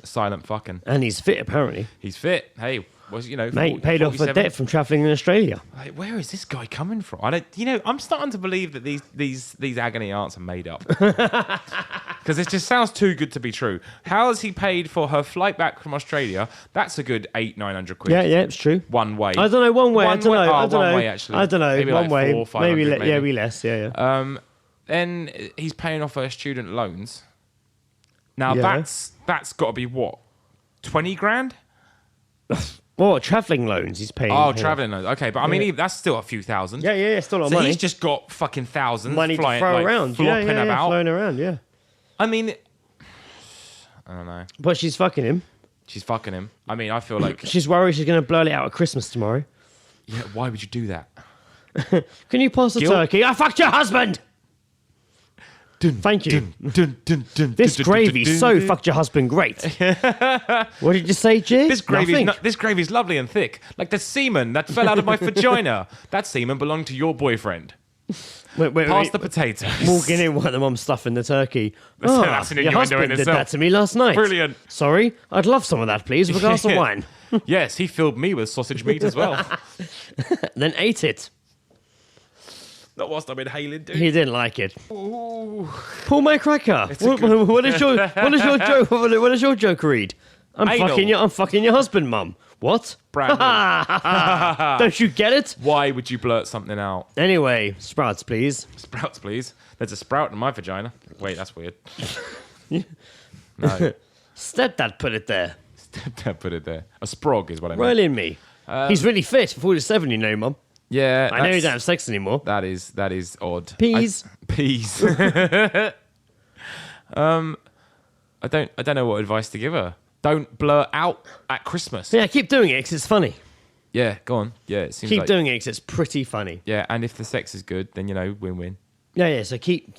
Silent fucking. and he's fit apparently. He's fit. Hey, you know, Mate, paid off a 47. debt from travelling in Australia. Like, where is this guy coming from? I'm starting to believe that these agony aunts are made up. Because it just sounds too good to be true. How has he paid for her flight back from Australia? That's a good 800-900 quid. Yeah, it's true. One way. I don't know, one way. I don't know. Oh, I don't one know. way, actually. I don't know. Maybe one like way. 400, 500, maybe. Yeah, maybe less. Yeah. Then he's paying off her student loans. Now Yeah. that's got to be what, 20 grand? Well, travelling loans he's paying. Oh, here. travelling loans. Okay, but I mean, that's still a few thousand. Yeah. Still a lot of So money. he's just got fucking thousands money to flying, throw like, around. flopping Yeah, about. flowing around. Yeah. I mean, I don't know. But she's fucking him. She's fucking him. I mean, I feel like, She's worried she's going to blurt it out at Christmas tomorrow. yeah, why would you do that? Can you pass the Guilt? turkey? I fucked your husband. Thank you. This gravy so fucked your husband great. What did you say, Jig? This gravy's lovely and thick, like the semen that fell out of my vagina. That semen belonged to your boyfriend. Wait. Pass the potatoes. Walking in while the mum's stuffing the turkey. That's an Your innuendo in husband did itself. that to me last night. Brilliant. Sorry, I'd love some of that, please, with a glass of wine. Yes, he filled me with sausage meat as well. Then ate it. Not whilst I'm inhaling, dude. He didn't like it. Ooh. Pull my cracker. What is your joke? What does your joke read? I'm Anal. fucking your husband, mum. What? Brand new. Don't you get it? Why would you blurt something out? Anyway, sprouts, please. Sprouts, please. There's a sprout in my vagina. Wait, that's weird. No. Stepdad put it there. Put it there. A sprog is what I mean. Right in me. He's really fit for 47, you know, mum. Yeah. I know you don't have sex anymore. That is odd. Peas. Peas. I don't know what advice to give her. Don't blurt out at Christmas. Yeah, keep doing it because it's funny. Yeah, go on. Yeah, it seems Keep like doing it because it's pretty funny. Yeah, and if the sex is good, then win-win. Yeah. So keep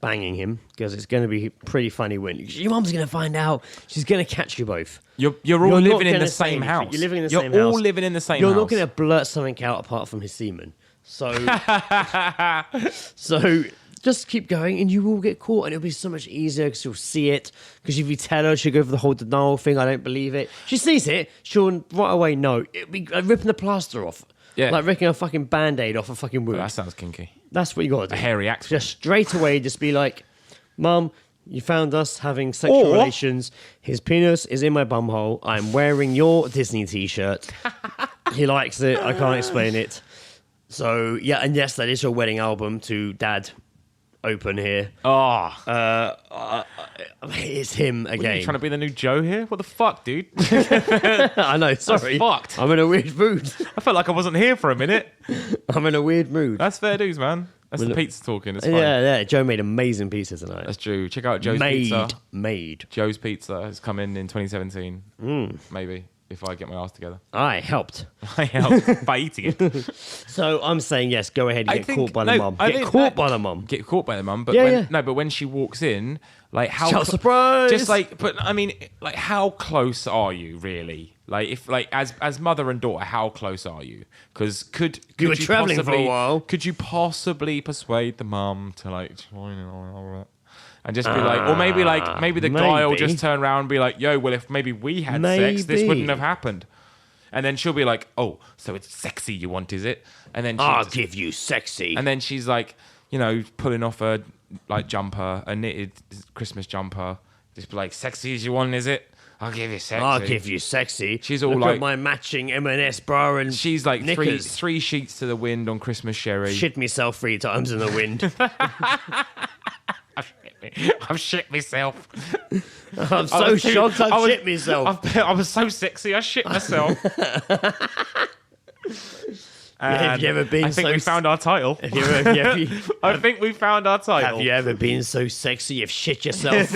banging him because it's going to be pretty funny when your mum's going to find out. She's going to catch you both. You're all You're not living in gonna the say same anything. house. You're living in the You're same all house. living in the same You're house. not going to blurt something out apart from his semen. So, so just keep going, and you will get caught, and it'll be so much easier because you'll see it. Because if you tell her, she'll go for the whole denial thing. I don't believe it. She sees it, she'll right away know. It'll be like ripping the plaster off. Yeah. Like ripping a fucking band-aid off a fucking wound. That sounds kinky. That's what you got to do. A hairy accident. Just straight away, just be like, Mum, you found us having sexual relations. His penis is in my bumhole. I'm wearing your Disney t-shirt. He likes it. I can't explain it. So, yeah, and yes, that is your wedding album to Dad open here. Oh. It's him What, are again. you trying to be the new Joe here? What the fuck, dude? I know, sorry. fucked. I'm in a weird mood. I felt like I wasn't here for a minute. I'm in a weird mood. That's fair dues, man. That's the pizza talking. It's fine. Yeah, Joe made amazing pizza tonight. That's true. Check out Joe's Pizza. Made. Joe's Pizza has come in 2017. Maybe, if I get my ass together. I helped. I helped by eating it. So I'm saying yes, go ahead and get caught by the mum. I Get think caught by the mum. Get caught by the mum, but Yeah. but when she walks in, like how Shout surprise! Just like, but I mean, like how close are you really? Like if like as mother and daughter, how close are you? Because could You were you travelling for a possibly- while. Could you possibly persuade the mum to like join in on all that? And just be like, or maybe the guy will maybe. just turn around and be like, yo, well, if maybe we had sex, this Maybe. wouldn't have happened. And then she'll be like, oh, so it's sexy you want, is it? And then I'll she's, give you sexy. and then she's like, pulling off her like jumper, a knitted Christmas jumper. Just be like, sexy as you want, is it? I'll give you sexy. I'll give you sexy. She's all Look like- at my matching M&S bra and She's like knickers. three sheets to the wind on Christmas sherry. Shit myself 3 times in the wind. I've shit myself. I'm so shocked I've shit myself. I was so sexy, I shit myself. Have you ever been I think so we found our title. I think we found our title. Have you ever been so sexy you've shit yourself?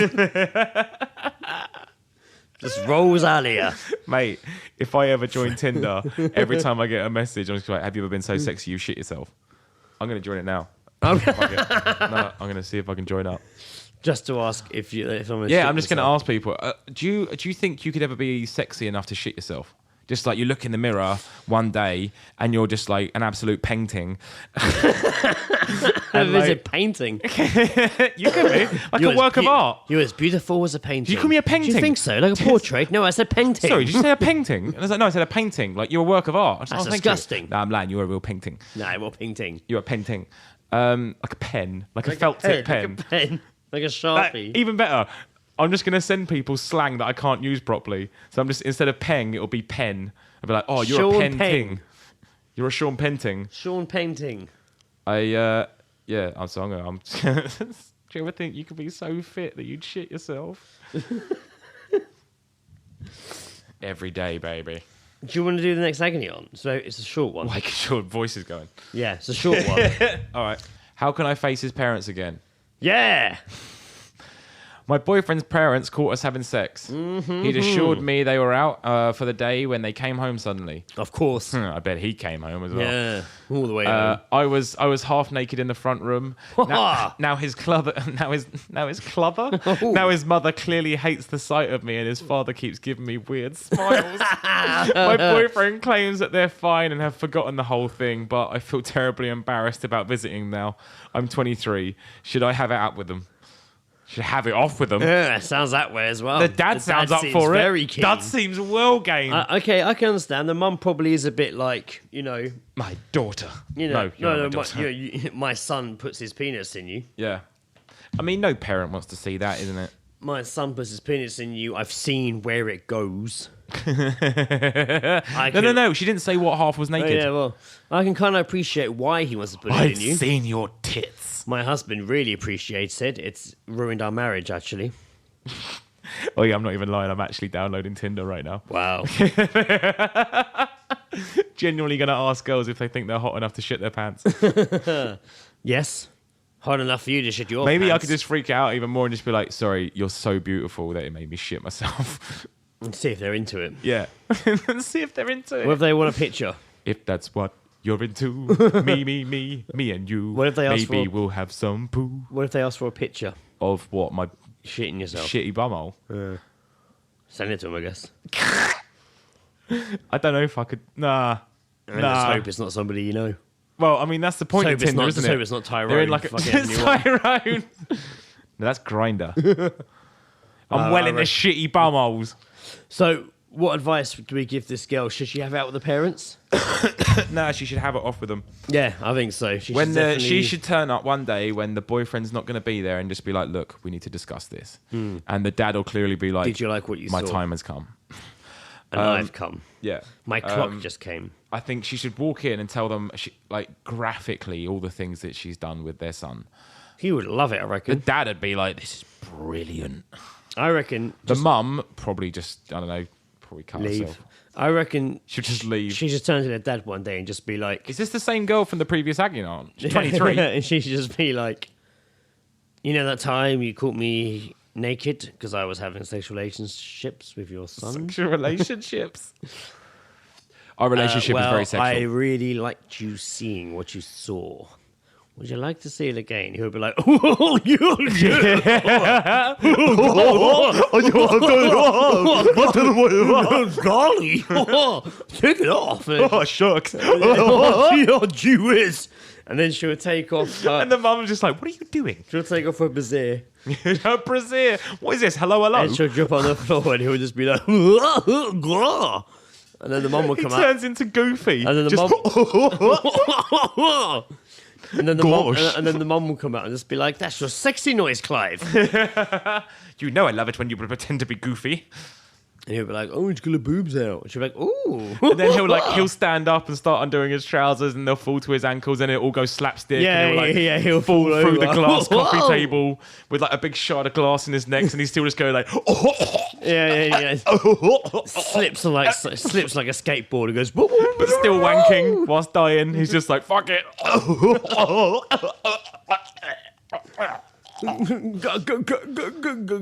Just rolls out of you. Mate, if I ever join Tinder, every time I get a message, I'm just like, have you ever been so sexy you shit yourself? I'm going to join it now. Fuck it. No, I'm going to see if I can join up. Just to ask if I'm I'm just going to ask people, do you think you could ever be sexy enough to shit yourself? Just like you look in the mirror one day and you're just like an absolute painting. Is it painting? You could be like a work of art. You're as beautiful as a painting. Did you call me a painting? Do you think so? Like a portrait? No, I said painting. Sorry, did you say a painting? And I was like, no, I said a painting. Like you're a work of art. That's disgusting. No, I'm lying. You're a real painting. No, I'm a painting. You're a painting. Like a pen. Like a felt tip pen. Like a pen. Like a Sharpie. Even better. I'm just going to send people slang that I can't use properly. So I'm just, instead of peng, it'll be pen. I'll be like, oh, you're Sean a penting. You're a Sean Penting. Sean Painting. I'm do you ever think you could be so fit that you'd shit yourself? Every day, baby. Do you want to do the next agony on? So it's a short one. Like, your voice is going. Yeah, it's a short one. All right. How can I face his parents again? Yeah. My boyfriend's parents caught us having sex. Mm-hmm. He'd assured me they were out for the day when they came home suddenly. Of course. I bet he came home as well. Yeah, all the way home. I was half naked in the front room. Now his mother clearly hates the sight of me, and his father keeps giving me weird smiles. My boyfriend claims that they're fine and have forgotten the whole thing, but I feel terribly embarrassed about visiting now. I'm 23. Should I have it out with them? Should have it off with them. Yeah, sounds that way as well. The dad sounds up for it. Very keen. Dad seems well game. Okay, I can understand. The mum probably is a bit like, my daughter. No, my daughter. my son puts his penis in you. Yeah. I mean, no parent wants to see that, isn't it? My son puts his penis in you. I've seen where it goes. No. She didn't say what half was naked. Oh, yeah, well, I can kind of appreciate why he wants to put it in you. I've seen your tits. My husband really appreciates it. It's ruined our marriage, actually. Oh, yeah, I'm not even lying. I'm actually downloading Tinder right now. Wow. Genuinely going to ask girls if they think they're hot enough to shit their pants. Yes. Hot enough for you to shit your Maybe pants. I could just freak out even more and just be like, sorry, you're so beautiful that it made me shit myself. And see if they're into it. Yeah. And see if they're into it. What if they want a picture? If that's what you're into, me and you. What if they ask maybe for... we'll have some poo. What if they ask for a picture? Of what? My shitting yourself. Shitty bumhole. Send it to them, I guess. I don't know if I could. Nah. I just hope it's not somebody you know. Well, I mean, that's the point of Tinder, isn't it? I hope it's not Tyrone. They're in like Tyrone. No, that's Grinder. I'm well into shitty bumholes. So, what advice do we give this girl? Should she have it out with the parents? No, she should have it off with them. Yeah, I think so. She should turn up one day when the boyfriend's not going to be there and just be like, look, we need to discuss this. And the dad will clearly be like, did you like what you saw? My time has come. And I've come. Yeah. My clock just came. I think she should walk in and tell them, graphically, all the things that she's done with their son. He would love it, I The reckon. dad would be like, this is brilliant. I reckon. The mum probably just, I don't know, probably cut herself. I reckon she'll just leave. She just turn to her dad one day and just be like, is this the same girl from the previous agony aunt? She's 23. And she should just be like, you know that time you caught me naked because I was having sexual relationships with your son? Sexual relationships? Our relationship is very sexual. I really liked you seeing what you saw. Would you like to see it again? He would be like, oh, yeah. Golly, take it off. Oh, shucks. Oh, Jewess. And then she would take off. And the mum was just like, what are you doing? She'll take off her brassiere. Her brassiere? What is this? Hello, hello? And she'll drop on the floor and he would just be like, and then the mum would come out. He turns into Goofy. And then the mum... And then the mum will come out and just be like, that's your sexy noise, Clive. You know I love it when you pretend to be goofy. And he'll be like, "Oh, he's got the boobs out." And she'll be like, "Ooh." And then he'll stand up and start undoing his trousers, and they'll fall to his ankles, and it'll all go slapstick. Yeah, and he'll fall through the over. glass coffee Whoa. table with like a big shard of glass in his neck, and he's still just going like, Yeah. slips like a skateboard and goes, but still wanking whilst dying. He's just like, fuck it.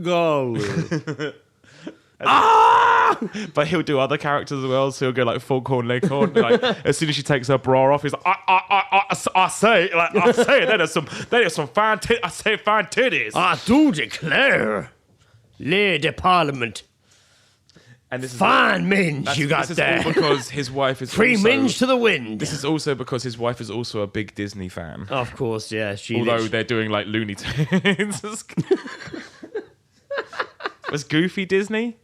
Go. But he'll do other characters as well. So he'll go like full corn, leg corn. Like as soon as she takes her bra off, he's like, I say, there's some fine, I say fine titties. I do declare, Lady Parliament, And this is fine minge you got this is there. all because his wife is Free also, minge to the wind. This is also because his wife is also a big Disney fan. Of course, yeah. Although they're doing like Looney Tunes. Was Goofy Disney?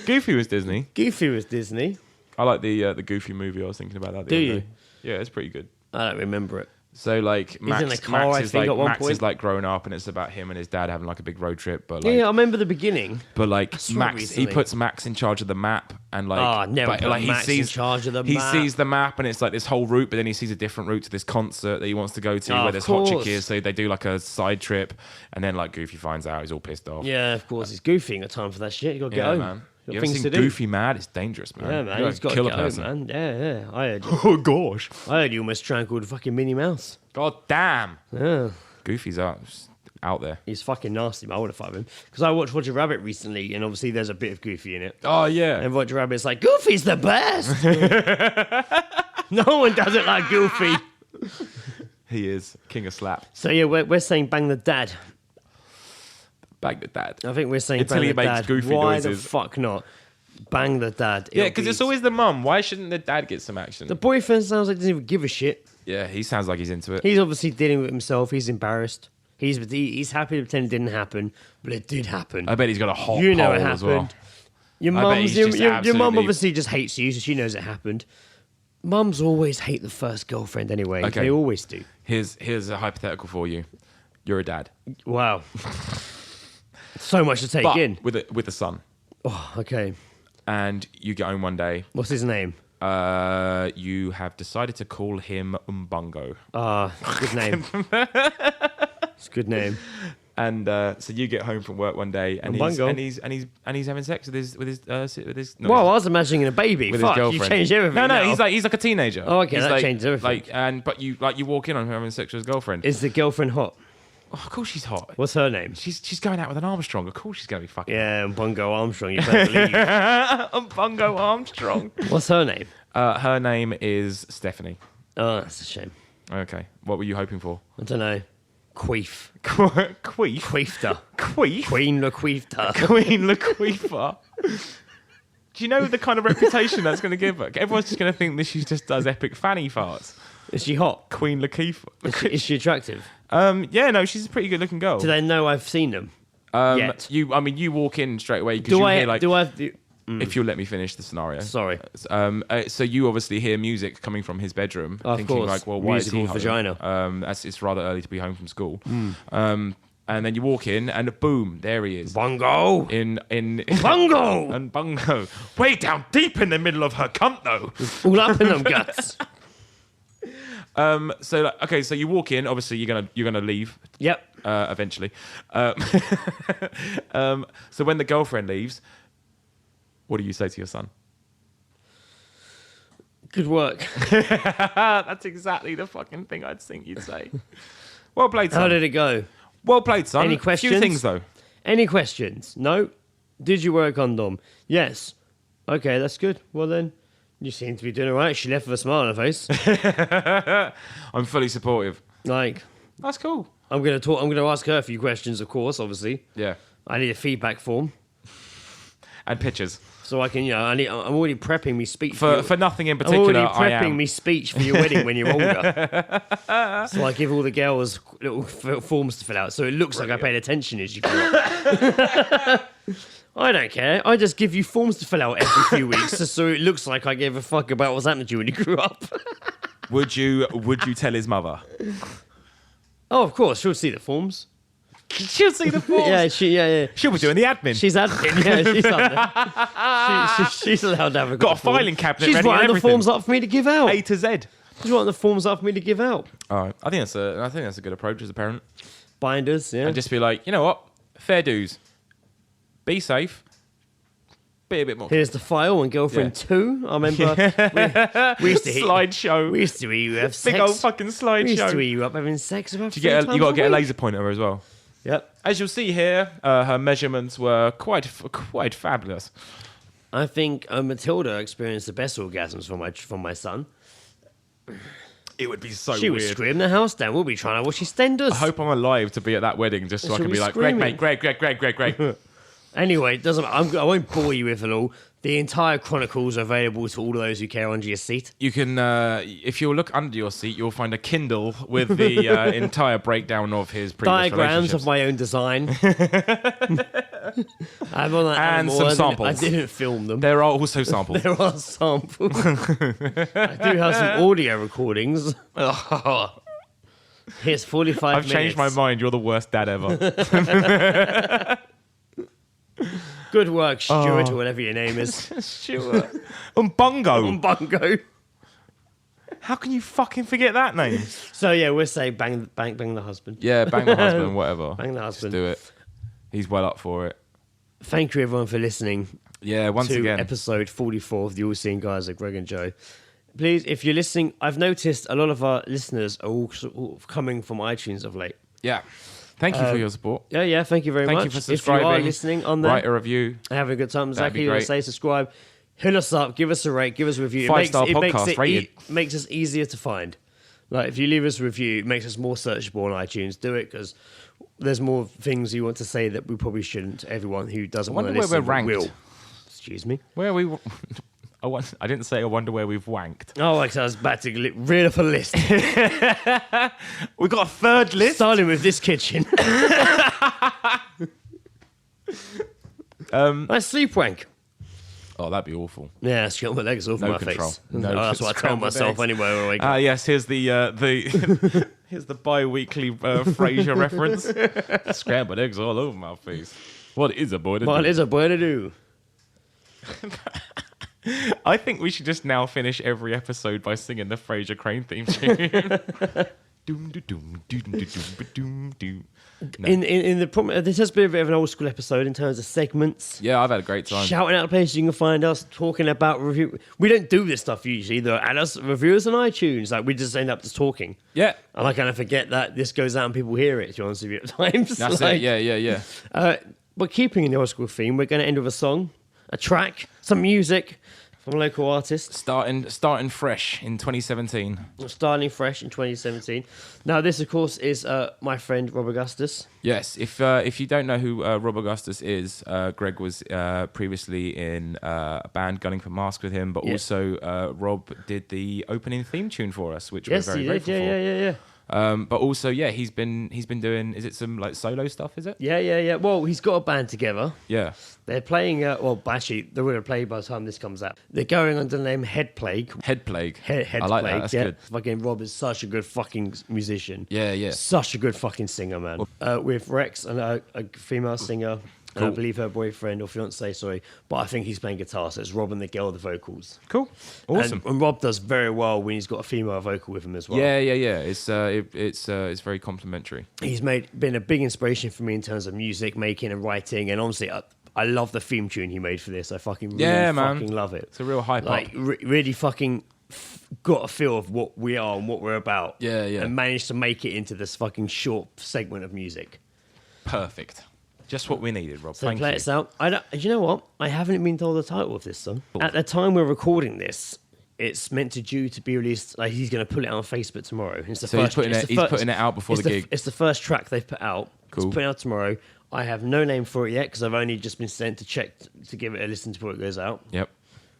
Goofy was Disney. Goofy was Disney. I like the Goofy movie. I was thinking about that. The Do other you? day. Yeah, it's pretty good. I don't remember it. So like Max, in a car, Max I is think, like at one Max point. is like growing up, and it's about him and his dad having like a big road trip. But like, Yeah, I remember the beginning. but like saw it Max, he recently. puts Max in charge of the map, and like, Never but, put like Max in charge of the he map. sees the map, and it's like this whole route, but then he sees a different route to this concert that he wants to go to, Oh, where of there's hot chick course. is. So they do like a side trip, and then like Goofy finds out, he's all pissed off. Yeah, of course. It's Goofy. Ain't got time for that shit. You got to get Yeah, home. man. Got You ever things seen to do. Goofy mad? It's dangerous, man. Yeah, man. You He's got to kill get a home, person. man. Yeah. Oh gosh. I heard you almost strangled fucking Minnie Mouse. God damn. Yeah. Goofy's out there. He's fucking nasty, man. I would have fought him. Because I watched Roger Rabbit recently, and obviously there's a bit of Goofy in it. Oh yeah. And Roger Rabbit's like, Goofy's the best. No one does it like Goofy. He is king of slap. So yeah, we're saying bang the dad. Bang the dad. I think we're saying Until bang he the makes dad. Goofy Why noises. the fuck not? Bang the dad. Yeah, It'll because be- it's always the mum. Why shouldn't the dad get some action? The boyfriend sounds like he doesn't even give a shit. Yeah, he sounds like he's into it. He's obviously dealing with himself. He's embarrassed. He's happy to pretend it didn't happen, but it did happen. I bet he's got a hot You know pole it as happened. well. Your I bet mum's he's your, just your, your mum absolutely- obviously just hates you, so she knows it happened. Mums always hate the first girlfriend anyway. Okay. They always do. Here's a hypothetical for you. You're a dad, Wow. So much to take but in. with a son, Oh, okay. and you get home one day. What's his name? You have decided to call him Umbungo, Good name. It's a good name. and so you get home from work one day, and Umbungo. he's having sex with his. No, Well, I was imagining a baby. with Fuck, his you girlfriend. changed everything. No, now. he's like a teenager. Oh, okay, He's that like, changes everything. But you walk in on him having sex with his girlfriend. Is the girlfriend hot? Oh, of course she's hot. What's her name? She's going out with an Armstrong. Of course she's going to be fucking. Yeah, Bungo Armstrong. You better believe. Umbungo Armstrong. What's her name? Her name is Stephanie. Oh, that's a shame. Okay, what were you hoping for? I don't know. Queef. Queef. Queefter. Queef. Queen LaQueefter. Queen Laquifa. Do you know the kind of reputation that's going to give her? Everyone's just going to think that she just does epic fanny farts. Is she hot? Queen Laquifa. Is she attractive? Yeah, no, she's a pretty good looking girl. Do they know I've seen them? Yet? You walk in straight away because Do you I? hear like. Do I? Have the, If you'll let me finish the scenario. sorry. So you obviously hear music coming from his bedroom, Of thinking course. like, well, why Musical is he home? vagina. It's rather early to be home from school. And then you walk in, and boom, there he is. Bungo. In Bungo. and Bungo, way down deep in the middle of her cunt though. All up in them guts. So like, okay, so you walk in. Obviously, you're gonna leave Yep. eventually. So when the girlfriend leaves, what do you say to your son? Good work. That's exactly the fucking thing I'd think you'd say. Well played, son. How did it go? Well played, son. Any A few questions? things though. Any questions? No. Did you wear a condom? Yes. Okay, that's good. Well then, you seem to be doing all right. She left with a smile on her face. I'm fully supportive. Like, That's cool. I'm gonna ask her a few questions, of course. Obviously, Yeah. I need a feedback form And pictures. so I can. I'm already prepping me speech For nothing in I'm particular, already I prepping am. me speach for your wedding when you're older. So I give all the girls little forms to fill out, so it looks like I paid attention as you grew up. I don't care. I just give you forms to fill out every few weeks, just so it looks like I gave a fuck about what's happening to you when you grew up. Would you tell his mother? Oh, of course, she'll see the forms. She'll see the forms. yeah. She'll be doing the admin. She's admin. Yeah, she's up there. She's allowed to have a Got a filing cabinet She's ready and writing the everything. forms up for me to give out. A to Z. She's writing the forms up for me to give out. All right. I think that's a good approach as a parent. Binders, yeah. And just be like, you know what? Fair dues. Be safe. Be a bit more. Here's the file on Girlfriend 2. I remember we used to slideshow. We used to have sex. Big old fucking slideshow. We used to eat you up having sex about You got to get a week. laser pointer as well. Yep. As you'll see here, her measurements were quite fabulous. I think Matilda experienced the best orgasms from my son. It would be so She weird. would scream the house down. We'll be trying to watch Eastenders. I hope I'm alive to be at that wedding just so I She'll can be be like, screaming. Greg. Anyway, it doesn't. I won't bore you with it all. The entire chronicles are available to all of those who care under your seat. You can, if you look under your seat, you'll find a Kindle with the entire breakdown of his previous Diagrams relationships. of my own design. I'm on that And animal. some I samples. didn't film them. There are also samples. There are samples. I do have some audio recordings. Here's 45 I've minutes. changed my mind. You're the worst dad ever. Good work, Stuart, or whatever your name is. Stuart. Umbongo. Bungo. How can you fucking forget that name? So yeah, we'll say bang the husband. Yeah, bang the husband, whatever. Bang the Just husband. do it. He's well up for it. Thank you everyone for listening Yeah, once to again. episode 44 of the All Seeing Guys of Greg and Joe. Please, if you're listening, I've noticed a lot of our listeners are all sort of coming from iTunes of late. Yeah. Thank you for your support. Yeah, thank you very Thank much. you for subscribing. If you are listening on there, Write a review. having a good time, That'd be exactly what I great. say, subscribe, hit us up, give us a rate, give us a review. Five-star it podcast, rated. makes us easier to find. Like if you leave us a review, it makes us more searchable on iTunes. Do it because there's more things you want to say that we probably shouldn't. Everyone who doesn't I want wonder to where listen we're ranked. will. Excuse me. Where are we? I didn't say I wonder where we've wanked. Oh, like I was about to read off a list. We got a third list. Starting with this kitchen. I sleep wank. Oh, that'd be awful. Yeah, scrambled my legs off No my control. face. No That's what I tell scrambled myself eggs. anyway when I wake up. Yes, here's the here's the bi-weekly Frasier reference. Scrambled eggs all over my face. What is a boy to What do? is a boy to do? I think we should just now finish every episode by singing the Frasier Crane theme tune. Doom, doom, doom, doom, doom, doom, doom, doom. No. In the this has been a bit of an old school episode in terms of segments. Yeah, I've had a great time. Shouting out places you can find us, talking about review. We don't do this stuff usually. There are us reviewers on iTunes. Like we just end up just talking. Yeah, And I kind of forget that this goes out and people hear it. To be honest with you, at times. that's Like, it. Yeah. But keeping in the old school theme, we're going to end with a song, a track, some music from a local artist. Starting fresh in 2017. Starting fresh in 2017. Now, this, of course, is my friend Rob Augustus. Yes, if you don't know who Rob Augustus is, Greg was previously in a band Gunning for Mask with him, but Yeah. also Rob did the opening theme tune for us, which Yes, we're very he did. grateful for. Yeah. But also, yeah, he's been doing. Is it some like solo stuff? Is it? Yeah. Well, he's got a band together. Yeah. They're playing, actually, they're going to play by the time this comes out. They're going under the name Head Plague. Head Plague. Head I like Plague, that. That's yeah. good. Fucking Rob is such a good fucking musician. Yeah. Such a good fucking singer, man. With Rex and a female singer, and I Cool. believe her boyfriend or fiance, sorry. But I think he's playing guitar, so it's Rob and the girl, the vocals. Cool. Awesome. And Rob does very well when he's got a female vocal with him as well. Yeah. It's very complimentary. He's been a big inspiration for me in terms of music making and writing, and honestly, I love the theme tune he made for this. I fucking really fucking love it. It's a real hype Like up. really fucking got a feel of what we are and what we're about. Yeah. And managed to make it into this fucking short segment of music. Perfect. Just what we needed, Rob. So Thank play you. it out. You know what? I haven't been told the title of this song. At the time we're recording this, it's meant to be released. Like he's going to put it out on Facebook tomorrow. It's the So he's first, putting it's it. the He's first- putting it out before it's the gig. It's the first track they've put out. Cool. It's putting out tomorrow. I have no name for it yet because I've only just been sent to check to give it a listen before it goes out, Yep.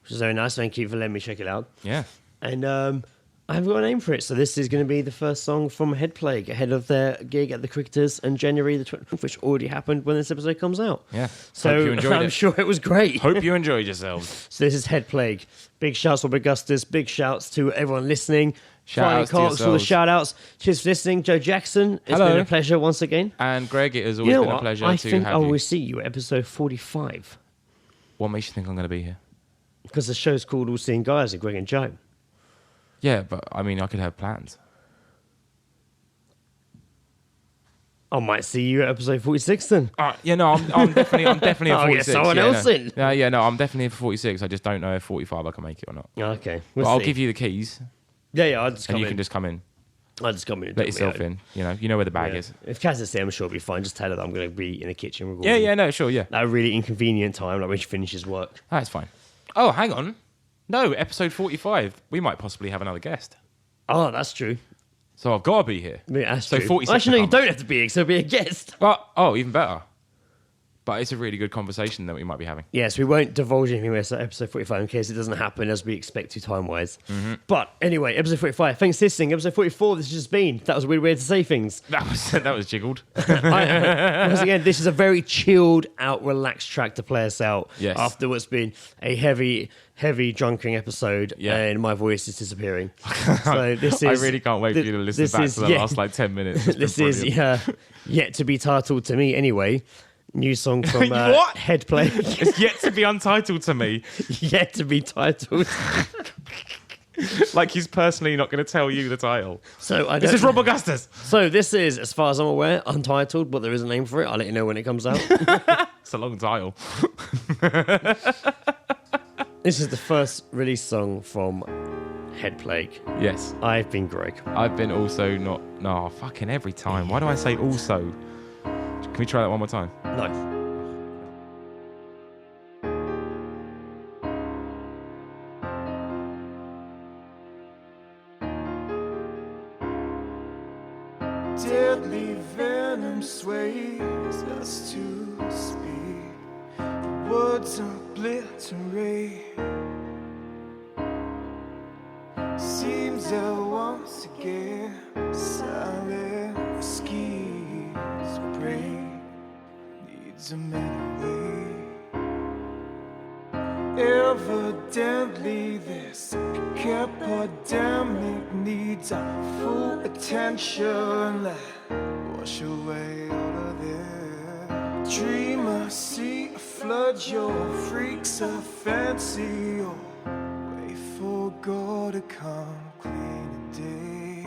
which is very nice. Thank you for letting me check it out. Yeah. And I haven't got a name for it, so this is going to be the first song from Head Plague ahead of their gig at the Cricketers on January the 20th, which already happened when this episode comes out. Yeah. So Hope you enjoyed I'm it. sure it was great. Hope you enjoyed yourselves. So this is Head Plague. Big shouts to Augustus. Big shouts to everyone listening. Shout-outs to Cox, all the yourselves. shout outs. Cheers for listening. Joe Jackson, it's Hello. been a pleasure once again. And Greg, it has always You know been a what? pleasure I to think I have you. will see you at episode 45 What makes you think I'm going to be here? because the show's called All Seeing Guys with Greg and Joe. Yeah, but I mean, I could have plans. I might see you at episode 46 then. Yeah, no, I'm definitely at I'll 46. get someone yeah, else no. in. Yeah, no, I'm definitely in for 46. I just don't know if 45 I can make it or not. Okay, But we'll I'll see. give you the keys, Yeah, I'll just come and you in. can just come in, I'll just come in. and let do yourself my own. in. You know where the bag Yeah. is. If Kaz is there, I'm sure it'll be fine. Just tell her that I'm going to be in the kitchen recording. Yeah, no, sure, yeah. At a really inconvenient time, like when she finishes work. That's fine. Oh, hang on. No, episode 45. We might possibly have another guest. Oh, that's true. So I've got to be here. I mean, that's So true. 46 Actually, no, you becomes- don't have to be here, so be a guest. Oh, even better. But it's a really good conversation that we might be having. Yes, we won't divulge anything about episode 45 in case it doesn't happen as we expect to time-wise. Mm-hmm. But anyway, episode 45. Thanks for listening. Episode 44, this has just been. That was a weird way to say things. That was jiggled. Once again, this is a very chilled out, relaxed track to play us out Yes. after what's been a heavy drunken episode, Yeah. and my voice is disappearing. So this is. I really can't wait for you to listen this back is- to the yeah. last 10 minutes. It's been This is brilliant. yet to be titled to me anyway. New song from What? Headplay. It's yet to be untitled to me. Yet to be titled. Like he's personally not going to tell you the title. So I This don't- is Rob Augustus. So this is, as far as I'm aware, untitled, but there is a name for it. I'll let you know when it comes out. It's a long title. This is the first release song from Headplague. Yes. I've been Greg. I've been also not... No, fucking every time. Why do I say also? Can we try that one more time? No. Deadly venom sways us to speak. The words obliterate. Seems that once again silent schemes break. Needs a man away. Evidently this epidemic needs our full attention. Let wash away all of this. Dreamer, see, flood your freaks of fancy. Oh, wait for God to come clean a day.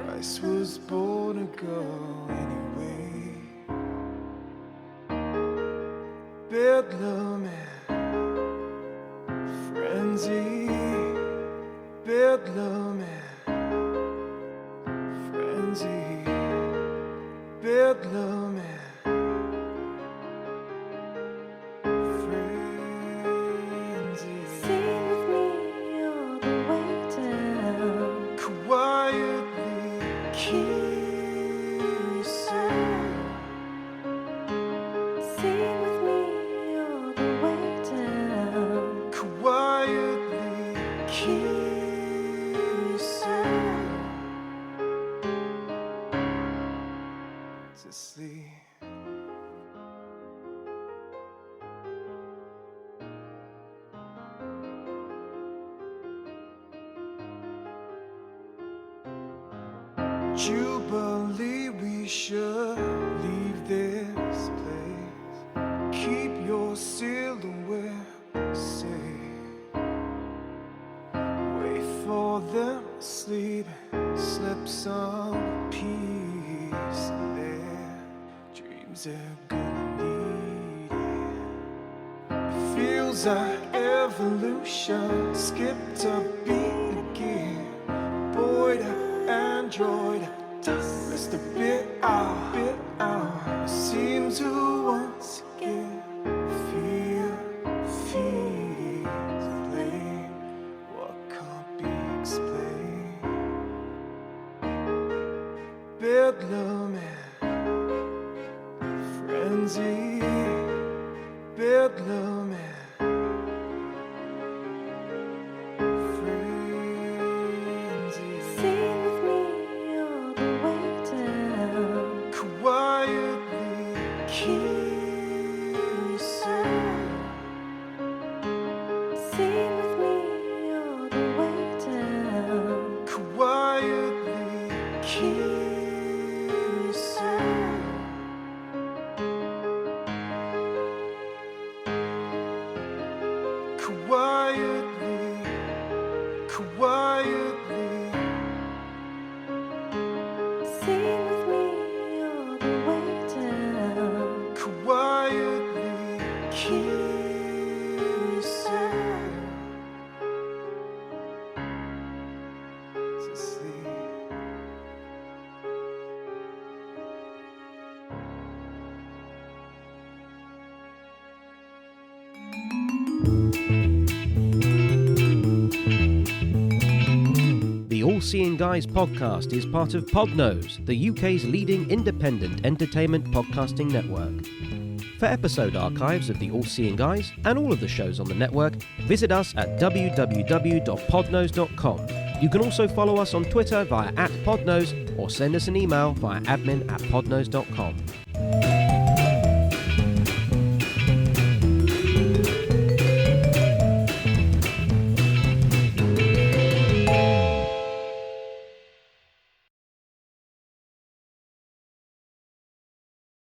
Christ was born to go anyway. Bedlam and frenzy. Bedlam and frenzy. Bedlam and frenzy. Sing with me all the way down. Quietly kill yourself. Sing with me all the way down. Quietly kill yourself to sleep. Jubilee, we should leave this place. Keep your silhouette safe. Wait for them to sleep and slip some peace in their dreams. They're gonna need it. It feels like evolution skipped a beat again. Boy to android, just a bit out. Seem to once again feel blame. What can't be explained? Bedlam and frenzy. Bedlam and frenzy. Sing with me all the way down. Quietly kill quietly. Sing with me all the way down. Quietly kissing to sleep. The All Seeing Guys podcast is part of Podnose, the UK's leading independent entertainment podcasting network. For episode archives of the All Seeing Guys and all of the shows on the network, visit us at www.podnose.com. You can also follow us on Twitter via @podnose or send us an email via admin@podnose.com.